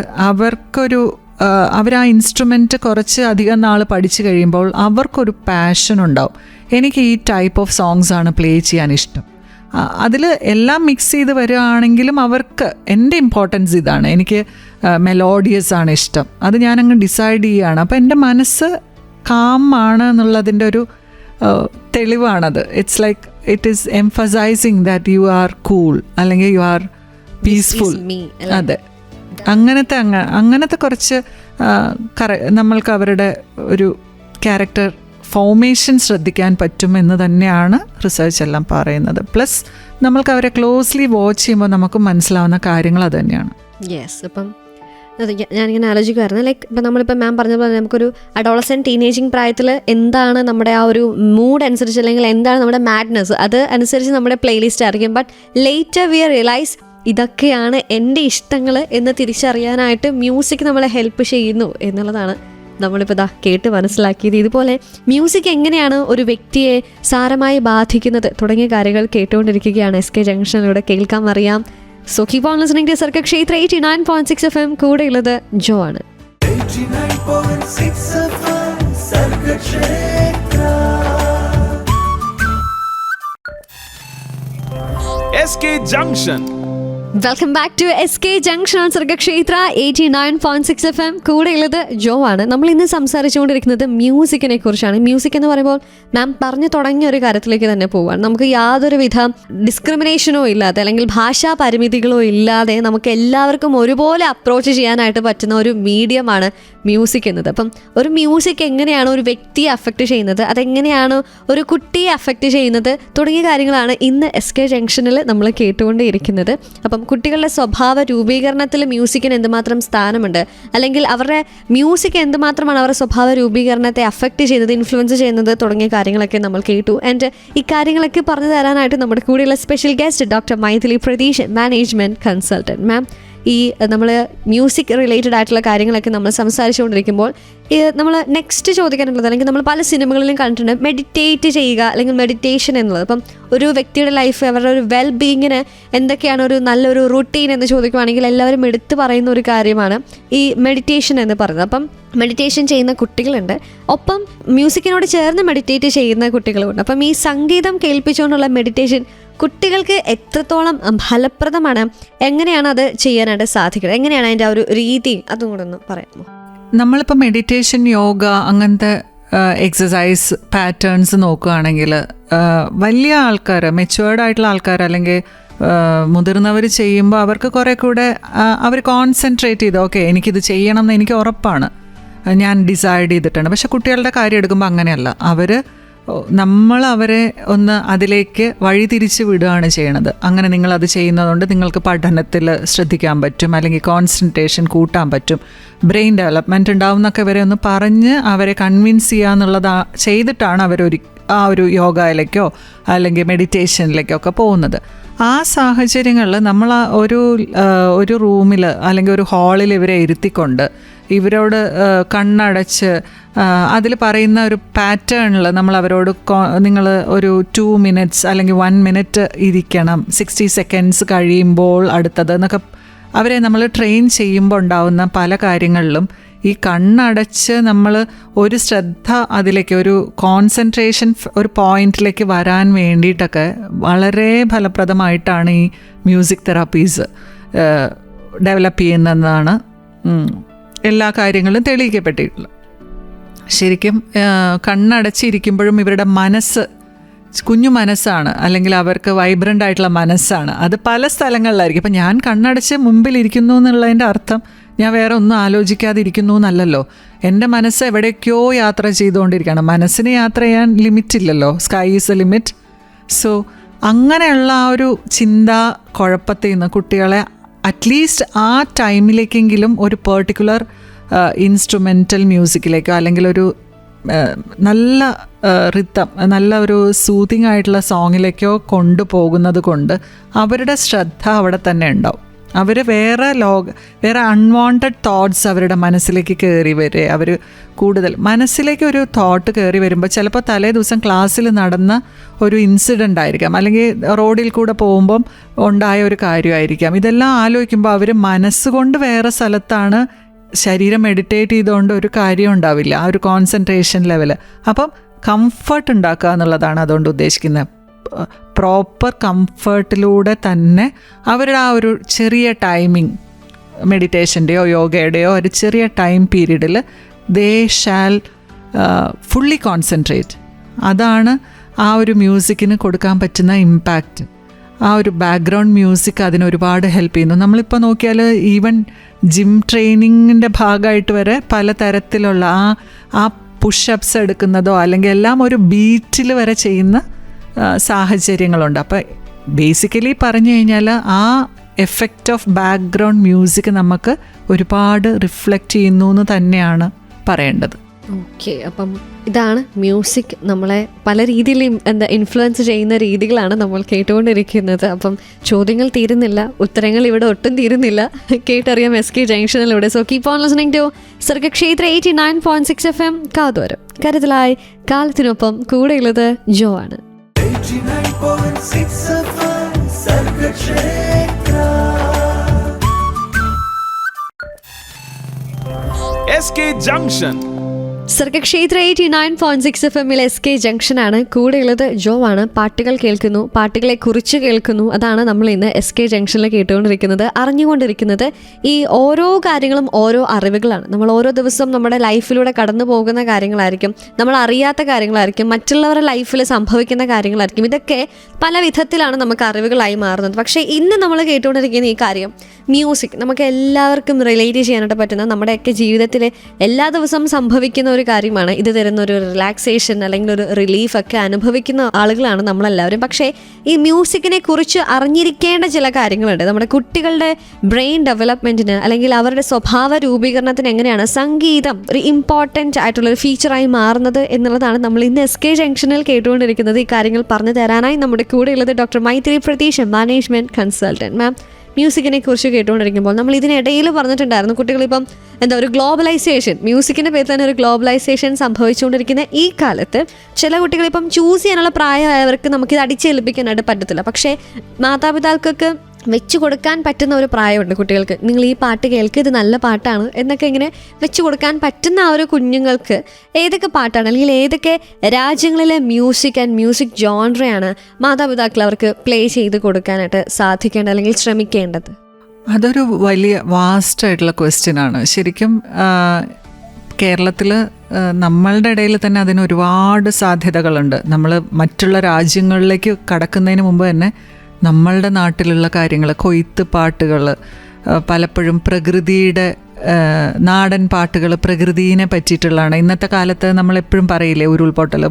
അവർ ആ ഇൻസ്ട്രുമെൻറ്റ് കുറച്ച് അധികം നാൾ പഠിച്ചു കഴിയുമ്പോൾ അവർക്കൊരു പാഷൻ ഉണ്ടാവും. എനിക്ക് ഈ ടൈപ്പ് ഓഫ് സോങ്സ് ആണ് പ്ലേ ചെയ്യാൻ ഇഷ്ടം. അതിൽ എല്ലാം മിക്സ് ചെയ്ത് വരികയാണെങ്കിലും അവർക്ക് എൻ്റെ ഇമ്പോർട്ടൻസ് ഇതാണ്, എനിക്ക് മെലോഡിയസ് ആണ് ഇഷ്ടം, അത് ഞാനങ്ങ് ഡിസൈഡ് ചെയ്യുകയാണ്. അപ്പോൾ എൻ്റെ മനസ്സ് കാം ആണ് എന്നുള്ളതിൻ്റെ ഒരു തെളിവാണത്. It's like it is emphasizing that you are cool അല്ലെങ്കിൽ യു ആർ പീസ്ഫുൾ. അതെ, അങ്ങനത്തെ കുറച്ച് നമ്മൾക്ക് അവരുടെ ഒരു ക്യാരക്ടർ ഫോർമേഷൻ ശ്രദ്ധിക്കാൻ പറ്റും എന്ന് തന്നെയാണ് റിസർച്ച് എല്ലാം പറയുന്നത്. പ്ലസ് നമ്മൾക്ക് അവരെ ക്ലോസ്ലി വാച്ച് ചെയ്യുമ്പോൾ നമുക്ക് മനസ്സിലാവുന്ന കാര്യങ്ങൾ അത് തന്നെയാണ്. യെസ്, അപ്പം ഞാനിങ്ങനെ ആലോചിക്കുമായിരുന്നു, ലൈക്ക് ഇപ്പം നമ്മളിപ്പോൾ മാം പറഞ്ഞ പോലെ നമുക്കൊരു അഡോളസെൻറ്റ് ടീനേജിങ് പ്രായത്തിൽ എന്താണ് നമ്മുടെ ആ ഒരു മൂഡ് അനുസരിച്ച് അല്ലെങ്കിൽ എന്താണ് നമ്മുടെ മാഡ്നെസ്, അത് അനുസരിച്ച് നമ്മുടെ പ്ലേലിസ്റ്റ് ആയിരിക്കും. ബട്ട് ലേറ്റർ വി റിയലൈസ് ഇതൊക്കെയാണ് എൻ്റെ ഇഷ്ടങ്ങൾ എന്ന് തിരിച്ചറിയാനായിട്ട് മ്യൂസിക് നമ്മളെ ഹെൽപ്പ് ചെയ്യുന്നു എന്നുള്ളതാണ് നമ്മളിപ്പോൾ കേട്ട് മനസ്സിലാക്കിയത്. ഇതുപോലെ മ്യൂസിക് എങ്ങനെയാണ് ഒരു വ്യക്തിയെ സാരമായി ബാധിക്കുന്നത് തുടങ്ങിയ കാര്യങ്ങൾ കേട്ടുകൊണ്ടിരിക്കുകയാണ് എസ് കെ ജംഗ്ഷനിലൂടെ. കേൾക്കാം, അറിയാം. So keep on listening to Sargakshetra 89.6 FM. കൂടെയുള്ളത് ജോ ആണ്. 89.6 FM Sargakshetra. SK Junction. Welcome back to S K junction on Sargakshetra 89.6 FM. കൂടെയുള്ളത് ജോ ആണ്. നമ്മൾ ഇന്ന് സംസാരിച്ചുകൊണ്ടിരിക്കുന്നത് മ്യൂസിക്കിനെ കുറിച്ചാണ്. മ്യൂസിക് എന്ന് പറയുമ്പോൾ മാം പറഞ്ഞു തുടങ്ങിയ ഒരു കാര്യത്തിലേക്ക് തന്നെ പോവുകയാണ്. നമുക്ക് യാതൊരുവിധ ഡിസ്ക്രിമിനേഷനോ ഇല്ലാതെ അല്ലെങ്കിൽ ഭാഷാ പരിമിതികളോ ഇല്ലാതെ നമുക്ക് എല്ലാവർക്കും ഒരുപോലെ അപ്രോച്ച് ചെയ്യാനായിട്ട് പറ്റുന്ന ഒരു മീഡിയമാണ് മ്യൂസിക് എന്നത്. അപ്പം ഒരു മ്യൂസിക് എങ്ങനെയാണ് ഒരു വ്യക്തിയെ അഫക്റ്റ് ചെയ്യുന്നത്, അതെങ്ങനെയാണ് ഒരു കുട്ടിയെ അഫക്റ്റ് ചെയ്യുന്നത് തുടങ്ങിയ കാര്യങ്ങളാണ് ഇന്ന് എസ് കെ ജംഗ്ഷനിൽ നമ്മൾ കേട്ടുകൊണ്ടേയിരിക്കുന്നത്. അപ്പം കുട്ടികളുടെ സ്വഭാവ രൂപീകരണത്തിൽ മ്യൂസിക്കിന് എന്തുമാത്രം സ്ഥാനമുണ്ട്, അല്ലെങ്കിൽ അവരുടെ മ്യൂസിക് എന്തുമാത്രമാണ് അവരുടെ സ്വഭാവ രൂപീകരണത്തെ അഫക്റ്റ് ചെയ്യുന്നത്, ഇൻഫ്ലുവൻസ് ചെയ്യുന്നത് തുടങ്ങിയ കാര്യങ്ങളൊക്കെ നമ്മൾ കേട്ടു. ആൻഡ് ഈ കാര്യങ്ങളൊക്കെ പറഞ്ഞു തരാനായിട്ട് നമ്മുടെ കൂടെയുള്ള special guest doctor Maithili Pratheesh, management consultant. Ma'am, ഈ നമ്മൾ മ്യൂസിക് റിലേറ്റഡ് ആയിട്ടുള്ള കാര്യങ്ങളൊക്കെ നമ്മൾ സംസാരിച്ചുകൊണ്ടിരിക്കുമ്പോൾ നമ്മൾ നെക്സ്റ്റ് ചോദിക്കാനുള്ളത്, അല്ലെങ്കിൽ നമ്മൾ പല സിനിമകളിലും കണ്ടിട്ടുണ്ട് മെഡിറ്റേറ്റ് ചെയ്യുക അല്ലെങ്കിൽ മെഡിറ്റേഷൻ എന്നുള്ളത്. അപ്പം ഒരു വ്യക്തിയുടെ ലൈഫ്, അവരുടെ ഒരു വെൽ ബീയിങ്ങിന് എന്തൊക്കെയാണ് ഒരു നല്ലൊരു റുട്ടീൻ എന്ന് ചോദിക്കുവാണെങ്കിൽ എല്ലാവരും എടുത്തു പറയുന്ന ഒരു കാര്യമാണ് ഈ മെഡിറ്റേഷൻ എന്ന് പറയുന്നത്. അപ്പം മെഡിറ്റേഷൻ ചെയ്യുന്ന കുട്ടികളുണ്ട്, ഒപ്പം മ്യൂസിക്കിനോട് ചേർന്ന് മെഡിറ്റേറ്റ് ചെയ്യുന്ന കുട്ടികളുമുണ്ട്. അപ്പം ഈ സംഗീതം കേൾപ്പിച്ചുകൊണ്ടുള്ള മെഡിറ്റേഷൻ കുട്ടികൾക്ക് എത്രത്തോളം ഫലപ്രദമാണ്, എങ്ങനെയാണ് അത് ചെയ്യാനായിട്ട് സാധിക്കുന്നത്, എങ്ങനെയാണ് അതിൻ്റെ ആ ഒരു രീതി, അതും കൂടെ ഒന്ന് പറയാമോ? നമ്മളിപ്പോൾ മെഡിറ്റേഷൻ, യോഗ, അങ്ങനത്തെ എക്സസൈസ് പാറ്റേൺസ് നോക്കുകയാണെങ്കിൽ വലിയ ആൾക്കാർ, മെച്യൂർഡ് ആയിട്ടുള്ള ആൾക്കാർ അല്ലെങ്കിൽ മുതിർന്നവർ ചെയ്യുമ്പോൾ അവർക്ക് കുറേ കൂടെ അവർ കോൺസെൻട്രേറ്റ് ചെയ്ത് ഓക്കെ എനിക്കിത് ചെയ്യണം എന്ന് എനിക്ക് ഉറപ്പാണ്, ഞാൻ ഡിസൈഡ് ചെയ്തിട്ടാണ്. പക്ഷെ കുട്ടികളുടെ കാര്യം എടുക്കുമ്പോൾ അങ്ങനെയല്ല, നമ്മൾ അവരെ ഒന്ന് അതിലേക്ക് വഴിതിരിച്ച് വിടുകയാണ് ചെയ്യണത്. അങ്ങനെ നിങ്ങളത് ചെയ്യുന്നതുകൊണ്ട് നിങ്ങൾക്ക് പഠനത്തിൽ ശ്രദ്ധിക്കാൻ പറ്റും, അല്ലെങ്കിൽ കോൺസെൻട്രേഷൻ കൂട്ടാൻ പറ്റും, ബ്രെയിൻ ഡെവലപ്മെൻറ്റ് ഉണ്ടാവും എന്നൊക്കെ ഇവരെ ഒന്ന് പറഞ്ഞ് അവരെ കൺവിൻസ് ചെയ്യുക എന്നുള്ളത് ചെയ്തിട്ടാണ് ആ ഒരു യോഗയിലേക്കോ അല്ലെങ്കിൽ മെഡിറ്റേഷനിലേക്കോ ഒക്കെ പോകുന്നത്. ആ സാഹചര്യങ്ങളിൽ നമ്മൾ ഒരു റൂമിൽ അല്ലെങ്കിൽ ഒരു ഹാളിൽ ഇവരെ ഇരുത്തിക്കൊണ്ട് ഇവരോട് കണ്ണടച്ച് അതിൽ പറയുന്ന ഒരു പാറ്റേണിൽ നമ്മൾ അവരോട് നിങ്ങൾ ഒരു 2 minutes അല്ലെങ്കിൽ 1 minute ഇരിക്കണം, 60 seconds കഴിയുമ്പോൾ അടുത്തത് എന്നൊക്കെ അവരെ നമ്മൾ ട്രെയിൻ ചെയ്യുമ്പോൾ ഉണ്ടാവുന്ന പല കാര്യങ്ങളിലും ഈ കണ്ണടച്ച് നമ്മൾ ഒരു ശ്രദ്ധ അതിലേക്ക്, ഒരു കോൺസെൻട്രേഷൻ ഒരു പോയിന്റിലേക്ക് വരാൻ വേണ്ടിയിട്ടൊക്കെ വളരെ ഫലപ്രദമായിട്ടാണ് ഈ മ്യൂസിക് തെറാപ്പീസ് ഡെവലപ്പ് ചെയ്യുന്നതെന്നാണ് എല്ലാ കാര്യങ്ങളും തെളിയിക്കപ്പെട്ടിട്ടുള്ളത്. ശരിക്കും കണ്ണടച്ചിരിക്കുമ്പോഴും ഇവരുടെ മനസ്സ് കുഞ്ഞു മനസ്സാണ്, അല്ലെങ്കിൽ അവർക്ക് വൈബ്രൻ്റ് ആയിട്ടുള്ള മനസ്സാണ്. അത് പല സ്ഥലങ്ങളിലായിരിക്കും. ഇപ്പം ഞാൻ കണ്ണടച്ച് മുമ്പിലിരിക്കുന്നു എന്നുള്ളതിൻ്റെ അർത്ഥം ഞാൻ വേറെ ഒന്നും ആലോചിക്കാതിരിക്കുന്നു എന്നല്ലല്ലോ. എൻ്റെ മനസ്സ് എവിടേക്കോ യാത്ര ചെയ്തുകൊണ്ടിരിക്കുകയാണ്. മനസ്സിന് യാത്ര ചെയ്യാൻ ലിമിറ്റ് ഇല്ലല്ലോ, sky is A limit. So അങ്ങനെയുള്ള ആ ഒരു ചിന്താ കുഴപ്പത്തിൽ നിന്ന് കുട്ടികളെ അറ്റ്ലീസ്റ്റ് ആ ടൈമിലേക്കെങ്കിലും ഒരു പെർട്ടിക്കുലർ ഇൻസ്ട്രുമെൻ്റൽ മ്യൂസിക്കിലേക്കോ അല്ലെങ്കിൽ ഒരു നല്ല റിത്തം, നല്ല ഒരു സൂതിങ് ആയിട്ടുള്ള സോങ്ങിലേക്കോ കൊണ്ടുപോകുന്നത് കൊണ്ട് അവരുടെ ശ്രദ്ധ അവിടെ തന്നെ ഉണ്ടാവും. അവർ വേറെ അൺവാണ്ടഡ് തോട്ട്സ് അവരുടെ മനസ്സിലേക്ക് കയറി വരെ അവർ കൂടുതൽ മനസ്സിലേക്ക് ഒരു തോട്ട് കയറി വരുമ്പോൾ ചിലപ്പോൾ തലേ ദിവസം ക്ലാസ്സിൽ നടന്ന ഒരു ഇൻസിഡൻ്റ് ആയിരിക്കാം, അല്ലെങ്കിൽ റോഡിൽ കൂടെ പോകുമ്പം ഉണ്ടായ ഒരു കാര്യമായിരിക്കാം. ഇതെല്ലാം ആലോചിക്കുമ്പോൾ അവർ മനസ്സുകൊണ്ട് വേറെ സ്ഥലത്താണ്, ശരീരം മെഡിറ്റേറ്റ് ചെയ്തുകൊണ്ട് ഒരു കാര്യം ഉണ്ടാവില്ല, ആ ഒരു കോൺസെൻട്രേഷൻ ലെവൽ. അപ്പം കംഫർട്ട് ഉണ്ടാക്കുക എന്നുള്ളതാണ് അതുകൊണ്ട് ഉദ്ദേശിക്കുന്നത്. പ്രോപ്പർ കംഫർട്ടിലൂടെ തന്നെ അവരുടെ ആ ഒരു ചെറിയ ടൈമിങ്, മെഡിറ്റേഷൻ്റെയോ യോഗയുടെയോ ഒരു ചെറിയ ടൈം പീരീഡിൽ ദേ ഷാൽ ഫുള്ളി കോൺസെൻട്രേറ്റ്. അതാണ് ആ ഒരു മ്യൂസിക്കിന് കൊടുക്കാൻ പറ്റുന്ന ഇമ്പാക്റ്റ്. ആ ഒരു ബാക്ക്ഗ്രൗണ്ട് മ്യൂസിക് അതിന് ഒരുപാട് ഹെൽപ്പ് ചെയ്യുന്നു. നമ്മളിപ്പോൾ നോക്കിയാൽ ഈവൻ ജിം ട്രെയിനിങ്ങിൻ്റെ ഭാഗമായിട്ട് വരെ പലതരത്തിലുള്ള ആ പുഷപ്സ് എടുക്കുന്നതോ അല്ലെങ്കിൽ എല്ലാം ഒരു ബീറ്റിൽ വരെ ചെയ്യുന്ന സാഹചര്യങ്ങളുണ്ട്. അപ്പോൾ ബേസിക്കലി പറഞ്ഞു കഴിഞ്ഞാൽ ആ എഫക്റ്റ് ഓഫ് ബാക്ക്ഗ്രൗണ്ട് മ്യൂസിക് നമുക്ക് ഒരുപാട് റിഫ്ലക്റ്റ് ചെയ്യുന്നു എന്ന് തന്നെയാണ് പറയേണ്ടത്. ഓക്കെ, അപ്പം ഇതാണ് മ്യൂസിക് നമ്മളെ പല രീതിയിലും ഇൻഫ്ലുവൻസ് ചെയ്യുന്ന രീതികളാണ് നമ്മൾ കേട്ടുകൊണ്ടിരിക്കുന്നത്. അപ്പം ചോദ്യങ്ങൾ തീരുന്നില്ല, ഉത്തരങ്ങൾ ഇവിടെ ഒട്ടും തീരുന്നില്ല. കേട്ടറിയാം SK ജംഗ്ഷനിലൂടെ. So keep on listening to Sargakshetra 89.6 FM. കാതോരം കരുതലായി കാലത്തിനൊപ്പം കൂടെയുള്ളത് ജോ ആണ്. 89.6 FM Sargakshetra. SK Junction. Sargakshetra 89.6 FM SK ജംഗ്ഷനാണ്. കൂടെയുള്ളത് ജോ ആണ്. പാട്ടുകൾ കേൾക്കുന്നു, പാട്ടുകളെ കുറിച്ച് കേൾക്കുന്നു. അതാണ് നമ്മൾ ഇന്ന് SK ജംഗ്ഷനിൽ കേട്ടുകൊണ്ടിരിക്കുന്നത്. അറിഞ്ഞുകൊണ്ടിരിക്കുന്നത് ഈ ഓരോ കാര്യങ്ങളും ഓരോ അറിവുകളാണ്. നമ്മൾ ഓരോ ദിവസവും നമ്മുടെ ലൈഫിലൂടെ കടന്നു പോകുന്ന കാര്യങ്ങളായിരിക്കും, നമ്മൾ അറിയാത്ത കാര്യങ്ങളായിരിക്കും, മറ്റുള്ളവരുടെ ലൈഫിൽ സംഭവിക്കുന്ന കാര്യങ്ങളായിരിക്കും. ഇതൊക്കെ പല വിധത്തിലാണ് നമുക്ക് അറിവുകളായി മാറുന്നത്. പക്ഷേ ഇന്ന് നമ്മൾ കേട്ടുകൊണ്ടിരിക്കുന്ന ഈ കാര്യം മ്യൂസിക്, നമുക്ക് എല്ലാവർക്കും റിലേറ്റ് ചെയ്യാനായിട്ട് പറ്റുന്ന, നമ്മുടെയൊക്കെ ജീവിതത്തിൽ എല്ലാ ദിവസവും സംഭവിക്കുന്ന ഒരു കാര്യമാണ്. ഇത് തരുന്ന ഒരു റിലാക്സേഷൻ അല്ലെങ്കിൽ ഒരു റിലീഫ് ഒക്കെ അനുഭവിക്കുന്ന ആളുകളാണ് നമ്മളെല്ലാവരും. പക്ഷേ ഈ മ്യൂസിക്കിനെ കുറിച്ച് അറിഞ്ഞിരിക്കേണ്ട ചില കാര്യങ്ങളുണ്ട്. നമ്മുടെ കുട്ടികളുടെ ബ്രെയിൻ ഡെവലപ്മെൻറ്റിന് അല്ലെങ്കിൽ അവരുടെ സ്വഭാവ രൂപീകരണത്തിന് എങ്ങനെയാണ് സംഗീതം ഒരു ഇമ്പോർട്ടൻ്റ് ആയിട്ടുള്ളൊരു ഫീച്ചറായി മാറുന്നത് എന്നുള്ളതാണ് നമ്മൾ ഇന്ന് SK ജംഗ്ഷനിൽ കേട്ടുകൊണ്ടിരിക്കുന്നത്. ഈ കാര്യങ്ങൾ പറഞ്ഞു തരാനായി നമ്മുടെ കൂടെയുള്ളത് doctor Maithri Pratheesh, management consultant. മാം, മ്യൂസിക്കിനെ കുറിച്ച് കേട്ടുകൊണ്ടിരിക്കുമ്പോൾ നമ്മൾ ഇതിനിടയിൽ പറഞ്ഞിട്ടുണ്ടായിരുന്നു, കുട്ടികളിപ്പം ഒരു ഗ്ലോബലൈസേഷൻ, മ്യൂസിക്കിൻ്റെ പേരിൽ തന്നെ ഒരു ഗ്ലോബലൈസേഷൻ സംഭവിച്ചുകൊണ്ടിരിക്കുന്ന ഈ കാലത്ത് ചില കുട്ടികളിപ്പം ചൂസ് ചെയ്യാനുള്ള പ്രായമായവർക്ക് നമുക്കിത് അടിച്ചേൽപ്പിക്കാനായിട്ട് പറ്റത്തില്ല. പക്ഷേ മാതാപിതാക്കൾക്ക് വെച്ച് കൊടുക്കാൻ പറ്റുന്ന ഒരു പ്രായമുണ്ട് കുട്ടികൾക്ക്. നിങ്ങൾ ഈ പാട്ട് കേൾക്ക്, ഇത് നല്ല പാട്ടാണ് എന്നൊക്കെ ഇങ്ങനെ വെച്ച് കൊടുക്കാൻ പറ്റുന്ന ആ ഒരു കുഞ്ഞുങ്ങൾക്ക് ഏതൊക്കെ പാട്ടാണ് അല്ലെങ്കിൽ ഏതൊക്കെ രാജ്യങ്ങളിലെ മ്യൂസിക് ആൻഡ് മ്യൂസിക് ജോൺറയാണ് മാതാപിതാക്കൾ അവർക്ക് പ്ലേ ചെയ്ത് കൊടുക്കാനായിട്ട് സാധിക്കേണ്ടത് അല്ലെങ്കിൽ ശ്രമിക്കേണ്ടത്? അതൊരു വലിയ വാസ്റ്റായിട്ടുള്ള ക്വസ്റ്റ്യനാണ്. ശരിക്കും കേരളത്തിൽ നമ്മളുടെ ഇടയിൽ തന്നെ അതിന് ഒരുപാട് സാധ്യതകളുണ്ട്. നമ്മൾ മറ്റുള്ള രാജ്യങ്ങളിലേക്ക് കടക്കുന്നതിന് മുമ്പ് തന്നെ നമ്മളുടെ നാട്ടിലുള്ള കാര്യങ്ങൾ, കൊയ്ത്ത് പാട്ടുകൾ, പലപ്പോഴും പ്രകൃതിയുടെ നാടൻ പാട്ടുകൾ പ്രകൃതിയെ പറ്റിയിട്ടുള്ളതാണ്. ഇന്നത്തെ കാലത്ത് നമ്മളെപ്പോഴും പറയില്ലേ, ഉരുൾപൊട്ടൽ,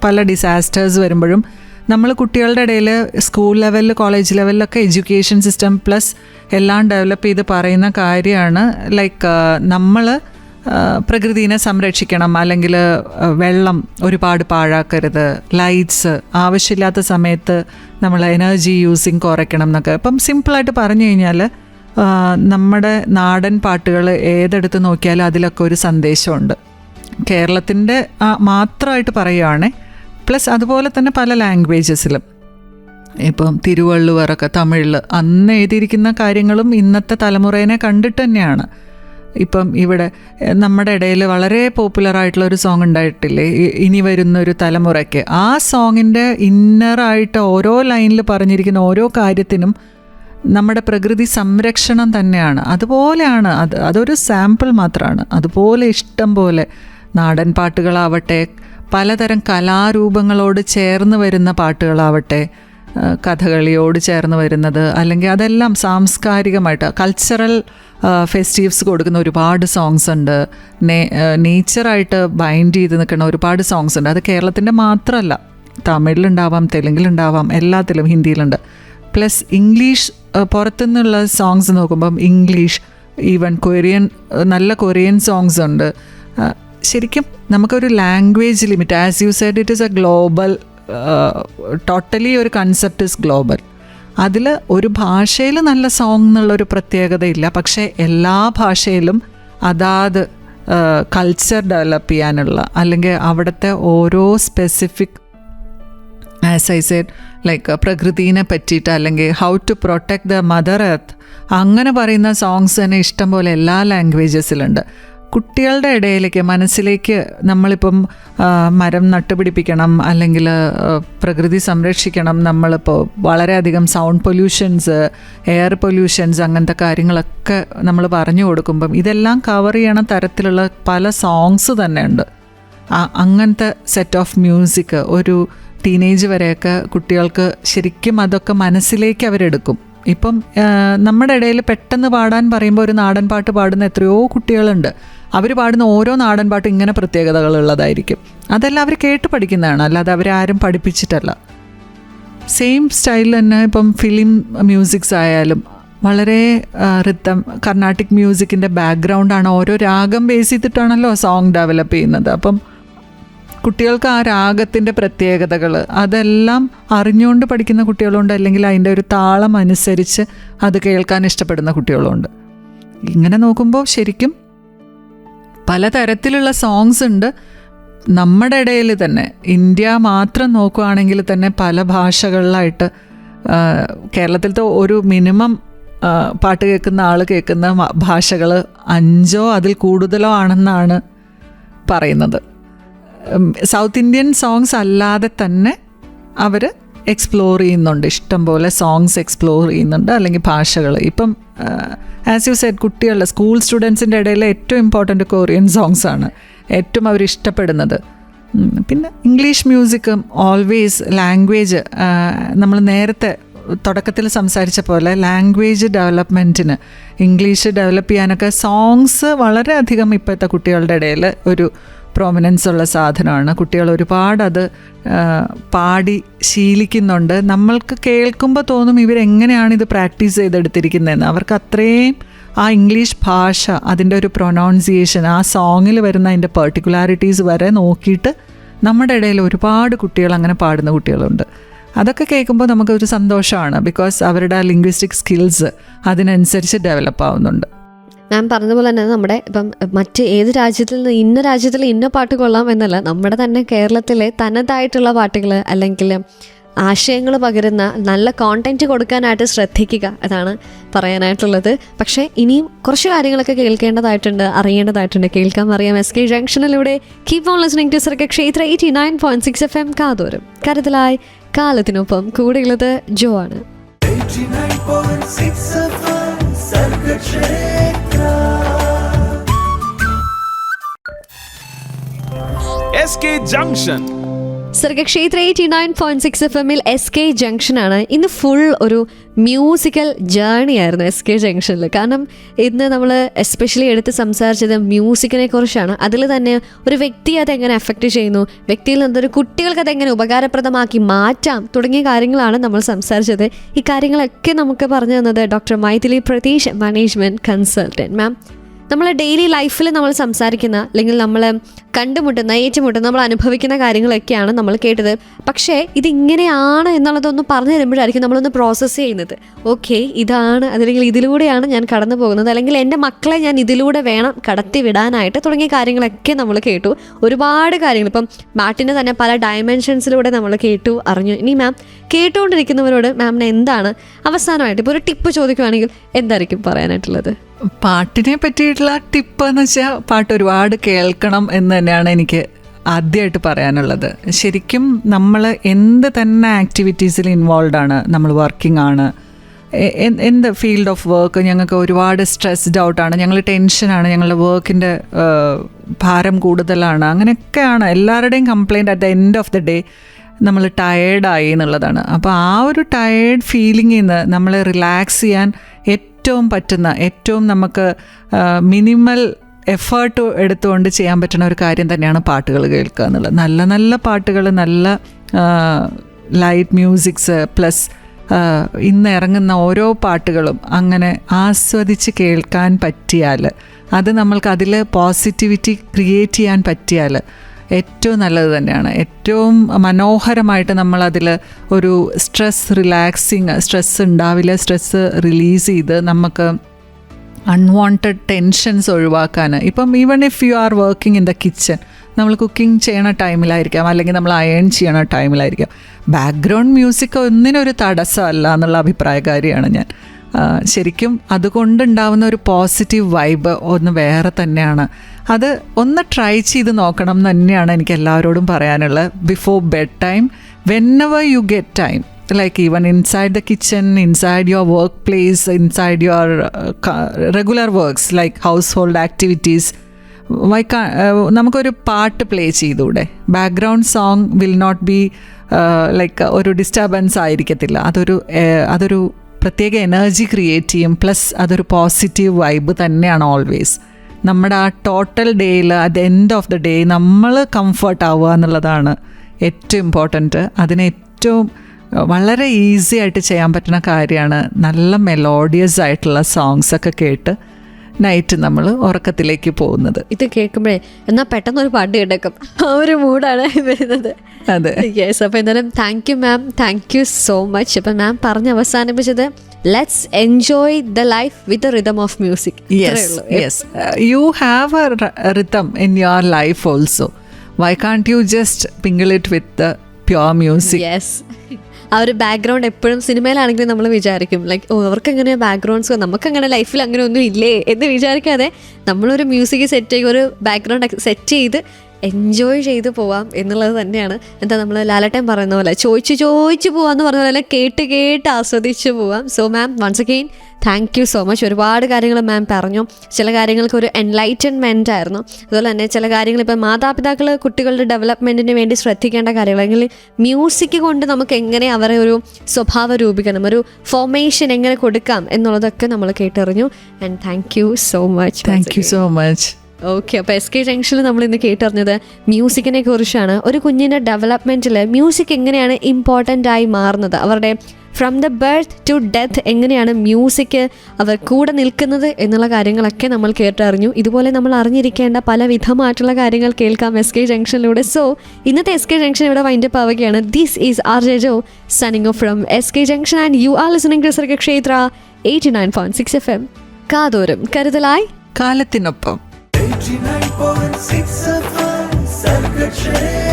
പല ഡിസാസ്റ്റേഴ്സ് വരുമ്പോഴും നമ്മൾ കുട്ടികളുടെ ഇടയിൽ സ്കൂൾ ലെവലിൽ കോളേജ് ലെവലിലൊക്കെ എഡ്യൂക്കേഷൻ സിസ്റ്റം പ്ലസ് എല്ലാം ഡെവലപ്പ് ചെയ്ത് പറയുന്ന കാര്യമാണ് ലൈക്ക് നമ്മൾ പ്രകൃതിയെ സംരക്ഷിക്കണം, അല്ലെങ്കിൽ വെള്ളം ഒരുപാട് പാഴാക്കരുത്, ലൈറ്റ്സ് ആവശ്യമില്ലാത്ത സമയത്ത് നമ്മൾ എനർജി യൂസിങ് കുറയ്ക്കണം എന്നൊക്കെ. ഇപ്പം സിമ്പിളായിട്ട് പറഞ്ഞു കഴിഞ്ഞാൽ നമ്മുടെ നാടൻ പാട്ടുകൾ ഏതെടുത്ത് നോക്കിയാലും അതിലൊക്കെ ഒരു സന്ദേശമുണ്ട്. കേരളത്തിൻ്റെ മാത്രമായിട്ട് പറയുകയാണെ, പ്ലസ് അതുപോലെ തന്നെ പല ലാംഗ്വേജസിലും. ഇപ്പം തിരുവള്ളുവറൊക്കെ തമിഴിൽ അന്ന് എഴുതിയിരിക്കുന്ന കാര്യങ്ങളും ഇന്നത്തെ തലമുറേനെ കണ്ടിട്ട് തന്നെയാണ്. ഇപ്പം ഇവിടെ നമ്മുടെ ഇടയിൽ വളരെ പോപ്പുലറായിട്ടുള്ള ഒരു സോങ് ഉണ്ടായിട്ടില്ലേ, ഇനി വരുന്നൊരു തലമുറയ്ക്ക്. ആ സോങ്ങിൻ്റെ ഇന്നറായിട്ട് ഓരോ ലൈനിൽ പറഞ്ഞിരിക്കുന്ന ഓരോ കാര്യത്തിനും നമ്മുടെ പ്രകൃതി സംരക്ഷണം തന്നെയാണ്. അതുപോലെയാണ് അതൊരു സാമ്പിൾ മാത്രമാണ്. അതുപോലെ ഇഷ്ടം പോലെ നാടൻ പാട്ടുകളാവട്ടെ, പലതരം കലാരൂപങ്ങളോട് ചേർന്ന് വരുന്ന പാട്ടുകളാവട്ടെ, കഥകളിയോട് ചേർന്ന് വരുന്നത്, അല്ലെങ്കിൽ അതെല്ലാം സാംസ്കാരികമായിട്ട് കൾച്ചറൽ ഫെസ്റ്റീവ്സ് കൊടുക്കുന്ന ഒരുപാട് സോങ്സ് ഉണ്ട്. നേച്ചറായിട്ട് ബൈൻഡ് ചെയ്ത് നിൽക്കുന്ന ഒരുപാട് സോങ്സ് ഉണ്ട്. അത് കേരളത്തിൻ്റെ മാത്രമല്ല, തമിഴിലുണ്ടാവാം, തെലുങ്കിലുണ്ടാവാം, എല്ലാത്തിലും, ഹിന്ദിയിലുണ്ട്. പ്ലസ് ഇംഗ്ലീഷ് പുറത്തുനിന്നുള്ള സോങ്സ് നോക്കുമ്പം ഇംഗ്ലീഷ്, ഈവൻ കൊറിയൻ, നല്ല കൊറിയൻ സോങ്സ് ഉണ്ട്. ശരിക്കും നമുക്കൊരു language limit, as you said, it is A global, totally ഒരു കൺസെപ്റ്റ് ഇസ് ഗ്ലോബൽ. അതിൽ ഒരു ഭാഷയിൽ നല്ല സോങ് എന്നുള്ളൊരു പ്രത്യേകതയില്ല, പക്ഷേ എല്ലാ ഭാഷയിലും അതാത് കൾച്ചർ ഡെവലപ്പ് ചെയ്യാനുള്ള, അല്ലെങ്കിൽ അവിടുത്തെ ഓരോ specific as I said like പ്രകൃതിനെ പറ്റിയിട്ട്, അല്ലെങ്കിൽ how to protect the mother earth, അങ്ങനെ പറയുന്ന സോങ്സ് തന്നെ ഇഷ്ടംപോലെ എല്ലാ ലാംഗ്വേജസിലുണ്ട്. കുട്ടികളുടെ ഇടയിലേക്ക് മനസ്സിലേക്ക് നമ്മളിപ്പം മരം നട്ടുപിടിപ്പിക്കണം, അല്ലെങ്കിൽ പ്രകൃതി സംരക്ഷിക്കണം, നമ്മളിപ്പോൾ വളരെയധികം സൗണ്ട് പൊല്യൂഷൻസ്, എയർ പൊല്യൂഷൻസ്, അങ്ങനത്തെ കാര്യങ്ങളൊക്കെ നമ്മൾ പറഞ്ഞു കൊടുക്കുമ്പം ഇതെല്ലാം കവർ ചെയ്യണ തരത്തിലുള്ള പല സോങ്സ് തന്നെ ഉണ്ട്. അങ്ങനത്തെ സെറ്റ് ഓഫ് മ്യൂസിക് ഒരു ടീനേജ് വരെയൊക്കെ കുട്ടികൾക്ക് ശരിക്കും അതൊക്കെ മനസ്സിലേക്ക് അവരെടുക്കും. ഇപ്പം നമ്മുടെ ഇടയിൽ പെട്ടെന്ന് പാടാൻ പറയുമ്പോൾ ഒരു നാടൻ പാട്ട് പാടുന്ന എത്രയോ കുട്ടികളുണ്ട്. അവർ പാടുന്ന ഓരോ നാടൻ പാട്ടും ഇങ്ങനെ പ്രത്യേകതകളുള്ളതായിരിക്കും. അതെല്ലാം അവർ കേട്ട് പഠിക്കുന്നതാണ്, അല്ലാതെ അവരാരും പഠിപ്പിച്ചിട്ടല്ല. സെയിം സ്റ്റൈലിൽ തന്നെ ഇപ്പം ഫിലിം മ്യൂസിക്സ് ആയാലും വളരെ റിത്തം കർണാട്ടിക് മ്യൂസിക്കിൻ്റെ ബാക്ക്ഗ്രൗണ്ടാണ്. ഓരോ രാഗം ബേസ് ചെയ്തിട്ടാണല്ലോ സോങ് ഡെവലപ്പ് ചെയ്യുന്നത്. അപ്പം കുട്ടികൾക്ക് ആ രാഗത്തിൻ്റെ പ്രത്യേകതകൾ അതെല്ലാം അറിഞ്ഞുകൊണ്ട് പഠിക്കുന്ന കുട്ടികളുണ്ട്, അല്ലെങ്കിൽ അതിൻ്റെ ഒരു താളം അനുസരിച്ച് അത് കേൾക്കാൻ ഇഷ്ടപ്പെടുന്ന കുട്ടികളുണ്ട്. ഇങ്ങനെ നോക്കുമ്പോൾ ശരിക്കും പലതരത്തിലുള്ള സോങ്സ് ഉണ്ട് നമ്മുടെ ഇടയിൽ തന്നെ. ഇന്ത്യ മാത്രം നോക്കുകയാണെങ്കിൽ തന്നെ പല ഭാഷകളിലായിട്ട് കേരളത്തിലത്തെ ഒരു മിനിമം പാട്ട് കേൾക്കുന്ന ആൾ കേൾക്കുന്ന ഭാഷകൾ 5 അതിൽ കൂടുതലോ ആണെന്നാണ് പറയുന്നത്. സൗത്ത് ഇന്ത്യൻ സോങ്സ് അല്ലാതെ തന്നെ അവർ എക്സ്പ്ലോർ ചെയ്യുന്നുണ്ട്, ഇഷ്ടംപോലെ സോങ്സ് എക്സ്പ്ലോർ ചെയ്യുന്നുണ്ട്, അല്ലെങ്കിൽ ഭാഷകൾ. ഇപ്പം ആസ് യു സെഡ് കുട്ടികളുടെ സ്കൂൾ സ്റ്റുഡൻസിൻ്റെ ഇടയിൽ ഏറ്റവും ഇമ്പോർട്ടൻ്റ് കൊറിയൻ സോങ്സ് ആണ് ഏറ്റവും അവർ ഇഷ്ടപ്പെടുന്നത്. പിന്നെ ഇംഗ്ലീഷ് മ്യൂസിക്കും ഓൾവേസ് ലാംഗ്വേജ്, നമ്മൾ നേരത്തെ തുടക്കത്തിൽ സംസാരിച്ച പോലെ ലാംഗ്വേജ് ഡെവലപ്മെൻറ്റിന്, ഇംഗ്ലീഷ് ഡെവലപ്പ് ചെയ്യാനൊക്കെ സോങ്സ് വളരെയധികം ഇപ്പോഴത്തെ കുട്ടികളുടെ ഇടയിൽ ഒരു പ്രോമിനൻസ് ഉള്ള സാധനമാണ്. കുട്ടികൾ ഒരുപാട് അത് പാടി ശീലിക്കുന്നുണ്ട്. നമ്മൾക്ക് കേൾക്കുമ്പോൾ തോന്നും ഇവരെങ്ങനെയാണ് ഇത് പ്രാക്ടീസ് ചെയ്തെടുത്തിരിക്കുന്നതെന്ന്. അവർക്ക് അത്രയും ആ ഇംഗ്ലീഷ് ഭാഷ, അതിൻ്റെ ഒരു പ്രൊനൗൺസിയേഷൻ, ആ സോങ്ങിൽ വരുന്ന അതിൻ്റെ പെർട്ടിക്കുലാരിറ്റീസ് വരെ നോക്കിയിട്ട് നമ്മുടെ ഇടയിൽ ഒരുപാട് കുട്ടികൾ അങ്ങനെ പാടുന്ന കുട്ടികളുണ്ട്. അതൊക്കെ കേൾക്കുമ്പോൾ നമുക്കൊരു സന്തോഷമാണ്. ബിക്കോസ് അവരുടെ ആ ലിംഗ്വിസ്റ്റിക് സ്കിൽസ് അതിനനുസരിച്ച് ഡെവലപ്പ് ആവുന്നുണ്ട്. ഞാൻ പറഞ്ഞതുപോലെ തന്നെ നമ്മുടെ ഇപ്പം മറ്റ് ഏത് രാജ്യത്തിൽ നിന്ന് ഇന്ന രാജ്യത്തിൽ ഇന്ന പാട്ട് കൊള്ളാം എന്നല്ല, നമ്മുടെ തന്നെ കേരളത്തിലെ തനതായിട്ടുള്ള പാട്ടുകൾ അല്ലെങ്കിൽ ആശയങ്ങൾ പകരുന്ന നല്ല കോണ്ടൻറ്റ് കൊടുക്കാനായിട്ട് ശ്രദ്ധിക്കുക, അതാണ് പറയാനായിട്ടുള്ളത്. പക്ഷേ ഇനിയും കുറച്ച് കാര്യങ്ങളൊക്കെ കേൾക്കേണ്ടതായിട്ടുണ്ട്, അറിയേണ്ടതായിട്ടുണ്ട്. കേൾക്കാൻ അറിയാം SK ജംഗ്ഷനിലൂടെ. Keep on listening to Sargakshetra 89.6 FM കാതോരം കരുതലായി കാലത്തിനൊപ്പം. കൂടെയുള്ളത് ജോ ആണ്. 89.6 FM Sargakshetra. SK Junction. Sargakshetra 89.6 FM SK ജംഗ്ഷനാണ്. ഇന്ന് ഫുൾ ഒരു മ്യൂസിക്കൽ ജേർണി ആയിരുന്നു SK ജംഗ്ഷനിൽ. കാരണം ഇന്ന് നമ്മൾ എസ്പെഷ്യലി എടുത്ത് സംസാരിച്ചത് മ്യൂസിക്കിനെ കുറിച്ചാണ്. അതിൽ തന്നെ ഒരു വ്യക്തിയെ അതെങ്ങനെ അഫക്റ്റ് ചെയ്യുന്നു, വ്യക്തിയിൽ നിന്നൊരു കുട്ടികൾക്ക് അതെങ്ങനെ ഉപകാരപ്രദമാക്കി മാറ്റാം തുടങ്ങിയ കാര്യങ്ങളാണ് നമ്മൾ സംസാരിച്ചത്. ഈ കാര്യങ്ങളൊക്കെ നമുക്ക് പറഞ്ഞു തന്നത് doctor Maithili Pratheesh, management consultant. Ma'am, നമ്മൾ ഡെയിലി ലൈഫിൽ നമ്മൾ സംസാരിക്കുന്ന അല്ലെങ്കിൽ നമ്മൾ കണ്ടുമുട്ടുന്ന ഏറ്റുമുട്ടുന്ന നമ്മൾ അനുഭവിക്കുന്ന കാര്യങ്ങളൊക്കെയാണ് നമ്മൾ കേട്ടത്. പക്ഷേ ഇതിങ്ങനെയാണ് എന്നുള്ളതൊന്ന് പറഞ്ഞു തരുമ്പോഴായിരിക്കും നമ്മളൊന്ന് പ്രോസസ്സ് ചെയ്യുന്നത്. ഓക്കെ, ഇതാണ്, അല്ലെങ്കിൽ ഇതിലൂടെയാണ് ഞാൻ കടന്നു പോകുന്നത്, അല്ലെങ്കിൽ എൻ്റെ മക്കളെ ഞാൻ ഇതിലൂടെ വേണം കടത്തി വിടാനായിട്ട് തുടങ്ങിയ കാര്യങ്ങളൊക്കെ നമ്മൾ കേട്ടു. ഒരുപാട് കാര്യങ്ങൾ ഇപ്പം മാറ്റിൻ്റെ തന്നെ പല ഡയമെൻഷൻസിലൂടെ നമ്മൾ കേട്ടു അറിഞ്ഞു. ഇനി മാം കേട്ടുകൊണ്ടിരിക്കുന്നവരോട് മാമിന് എന്താണ് അവസാനമായിട്ട് ഇപ്പോൾ ഒരു ടിപ്പ് ചോദിക്കുകയാണെങ്കിൽ എന്തായിരിക്കും പറയാനായിട്ടുള്ളത്? പാട്ടിനെ പറ്റിയിട്ടുള്ള ടിപ്പ് എന്ന് വെച്ചാൽ പാട്ട് ഒരുപാട് കേൾക്കണം എന്ന് തന്നെയാണ് എനിക്ക് ആദ്യമായിട്ട് പറയാനുള്ളത്. ശരിക്കും നമ്മൾ എന്ത് തന്നെ ആക്ടിവിറ്റീസിൽ ഇൻവോൾവ് ആണ്, നമ്മൾ വർക്കിംഗ് ആണ്, എന്ത് ഫീൽഡ് ഓഫ് വർക്ക്, ഞങ്ങൾക്ക് ഒരുപാട് സ്ട്രെസ്ഡ് ഔട്ടാണ്, ഞങ്ങൾ ടെൻഷനാണ്, ഞങ്ങളുടെ വർക്കിൻ്റെ ഭാരം കൂടുതലാണ്, അങ്ങനെയൊക്കെയാണ് എല്ലാവരുടെയും complaint. At the end of the day നമ്മൾ ടയേർഡായി എന്നുള്ളതാണ്. അപ്പോൾ ആ ഒരു ടയേർഡ് ഫീലിംഗിൽ നിന്ന് നമ്മളെ റിലാക്സ് ചെയ്യാൻ ഏറ്റവും പറ്റുന്ന, ഏറ്റവും നമുക്ക് മിനിമൽ എഫേർട്ട് എടുത്തുകൊണ്ട് ചെയ്യാൻ പറ്റുന്ന ഒരു കാര്യം തന്നെയാണ് പാട്ടുകൾ കേൾക്കുക എന്നുള്ളത്. നല്ല നല്ല പാട്ടുകൾ, നല്ല ലൈറ്റ് മ്യൂസിക്സ് പ്ലസ് ഇന്ന് ഇറങ്ങുന്ന ഓരോ പാട്ടുകളും അങ്ങനെ ആസ്വദിച്ച് കേൾക്കാൻ പറ്റിയാൽ, അത് നമ്മൾക്ക് അതിൽ പോസിറ്റിവിറ്റി ക്രിയേറ്റ് ചെയ്യാൻ പറ്റിയാൽ ഏറ്റവും നല്ലത് തന്നെയാണ്. ഏറ്റവും മനോഹരമായിട്ട് നമ്മളതിൽ ഒരു സ്ട്രെസ് ഉണ്ടാവില്ല, സ്ട്രെസ്സ് റിലീസ് ചെയ്ത് നമുക്ക് അൺവാണ്ടഡ് ടെൻഷൻസ് ഒഴിവാക്കാൻ. ഇപ്പം even if you are working in the kitchen, നമ്മൾ കുക്കിംഗ് ചെയ്യണ ടൈമിലായിരിക്കാം, അല്ലെങ്കിൽ നമ്മൾ അയൺ ചെയ്യണ ടൈമിലായിരിക്കാം, ബാക്ക്ഗ്രൗണ്ട് മ്യൂസിക് ഒന്നിനൊരു തടസ്സമല്ല എന്നുള്ള അഭിപ്രായക്കാരിയാണ് ഞാൻ. ശരിക്കും അതുകൊണ്ടുണ്ടാവുന്ന ഒരു പോസിറ്റീവ് വൈബ് ഒന്ന് വേറെ തന്നെയാണ്. അത് ഒന്ന് ട്രൈ ചെയ്ത് നോക്കണം എന്ന് തന്നെയാണ് എനിക്ക് എല്ലാവരോടും പറയാനുള്ളത്. Before bed time, whenever you get time, like even inside the kitchen, inside your workplace, inside your regular works like household activities, നമുക്കൊരു പാട്ട് പ്ലേ ചെയ്തൂടെ? Background song will not be like ഒരു ഡിസ്റ്റർബൻസ് ആയിരിക്കത്തില്ല. അതൊരു പ്രത്യേക എനർജി ക്രിയേറ്റ് ചെയ്യും. Plus അതൊരു positive vibe തന്നെയാണ് ഓൾവേസ്. നമ്മുടെ ആ ടോട്ടൽ ഡേയിൽ at the end of the day നമ്മൾ കംഫർട്ട് ആവുക എന്നുള്ളതാണ് ഏറ്റവും ഇമ്പോർട്ടൻറ്റ്. അതിന് ഏറ്റവും വളരെ ഈസി ആയിട്ട് ചെയ്യാൻ പറ്റുന്ന കാര്യമാണ് നല്ല മെലോഡിയസ് ആയിട്ടുള്ള സോങ്സൊക്കെ കേട്ട് നൈറ്റ് നമ്മൾ ഉറക്കത്തിലേക്ക് പോകുന്നത്. ഇത് കേൾക്കുമ്പോഴേ എന്നാൽ പെട്ടെന്നൊരു പാട്ട് കേട്ടേക്കും, ആ ഒരു മൂഡാണ് വരുന്നത്. അതെ, യെസ്. അപ്പോൾ എന്തായാലും thank you ma'am, thank you so much. അപ്പം മാം പറഞ്ഞ് അവസാനിപ്പിച്ചത് let's enjoy the life with the rhythm of music. Yes, you have a rhythm in your life also. Why can't you just sprinkle it with the pure music? Yes. ആ ഒരു background എപ്പോഴും സിനിമയിലാണെങ്കിലും നമ്മൾ വിചാരിക്കും like അവർക്ക് എങ്ങനെ backgrounds, നമുക്കങ്ങനെ ലൈഫിൽ അങ്ങനെ ഒന്നും ഇല്ലേ എന്ന് വിചാരിക്കാതെ നമ്മളൊരു മ്യൂസിക് സെറ്റ് ചെയ്ത് ഒരു ബാക്ക്ഗ്രൗണ്ട് സെറ്റ് ചെയ്ത് എൻജോയ് ചെയ്ത് പോവാം എന്നുള്ളത് തന്നെയാണ്. എന്താ നമ്മൾ ലാലട്ടൻ പറയുന്ന പോലെ ചോദിച്ച് പോവാന്ന് പറഞ്ഞ പോലെ കേട്ട് ആസ്വദിച്ച് പോവാം. So ma'am once again thank you so much. ഒരുപാട് കാര്യങ്ങൾ മാം പറഞ്ഞു. ചില കാര്യങ്ങൾക്ക് ഒരു എൻലൈറ്റൻമെൻ്റ് ആയിരുന്നു. അതുപോലെ തന്നെ ചില കാര്യങ്ങൾ ഇപ്പം മാതാപിതാക്കൾ കുട്ടികളുടെ ഡെവലപ്മെൻറ്റിന് വേണ്ടി ശ്രദ്ധിക്കേണ്ട കാര്യങ്ങൾ, അല്ലെങ്കിൽ മ്യൂസിക് കൊണ്ട് നമുക്ക് എങ്ങനെ അവരെ ഒരു സ്വഭാവ രൂപീകരണം, ഒരു ഫോർമേഷൻ എങ്ങനെ കൊടുക്കാം എന്നുള്ളതൊക്കെ നമ്മൾ കേട്ടറിഞ്ഞു. And thank you so much. Thank you so much. Okay, അപ്പോൾ എസ് കെ ജംഗ്ഷനിൽ നമ്മൾ ഇന്ന് കേട്ടറിഞ്ഞത് മ്യൂസിക്കിനെ കുറിച്ചാണ്. ഒരു കുഞ്ഞിൻ്റെ ഡെവലപ്മെൻറ്റിൽ മ്യൂസിക് എങ്ങനെയാണ് ഇമ്പോർട്ടൻ്റ് ആയി മാറുന്നത്, അവരുടെ from the birth to death എങ്ങനെയാണ് മ്യൂസിക് അവർ കൂടെ നിൽക്കുന്നത് എന്നുള്ള കാര്യങ്ങളൊക്കെ നമ്മൾ കേട്ടറിഞ്ഞു. ഇതുപോലെ നമ്മൾ അറിഞ്ഞിരിക്കേണ്ട പല വിധമായിട്ടുള്ള കാര്യങ്ങൾ കേൾക്കാം എസ് കെ ജംഗ്ഷനിലൂടെ. സോ ഇന്നത്തെ എസ് കെ ജംഗ്ഷൻ ഇവിടെ വൈൻഡപ്പ് ആവുകയാണ്. This is RJ Jo signing off from SK Junction and you are listening to Sargakshetra 89.6 FM. കാതോരം കരുതലായി കാലത്തിനൊപ്പം 89.6 FM Sargakshetra.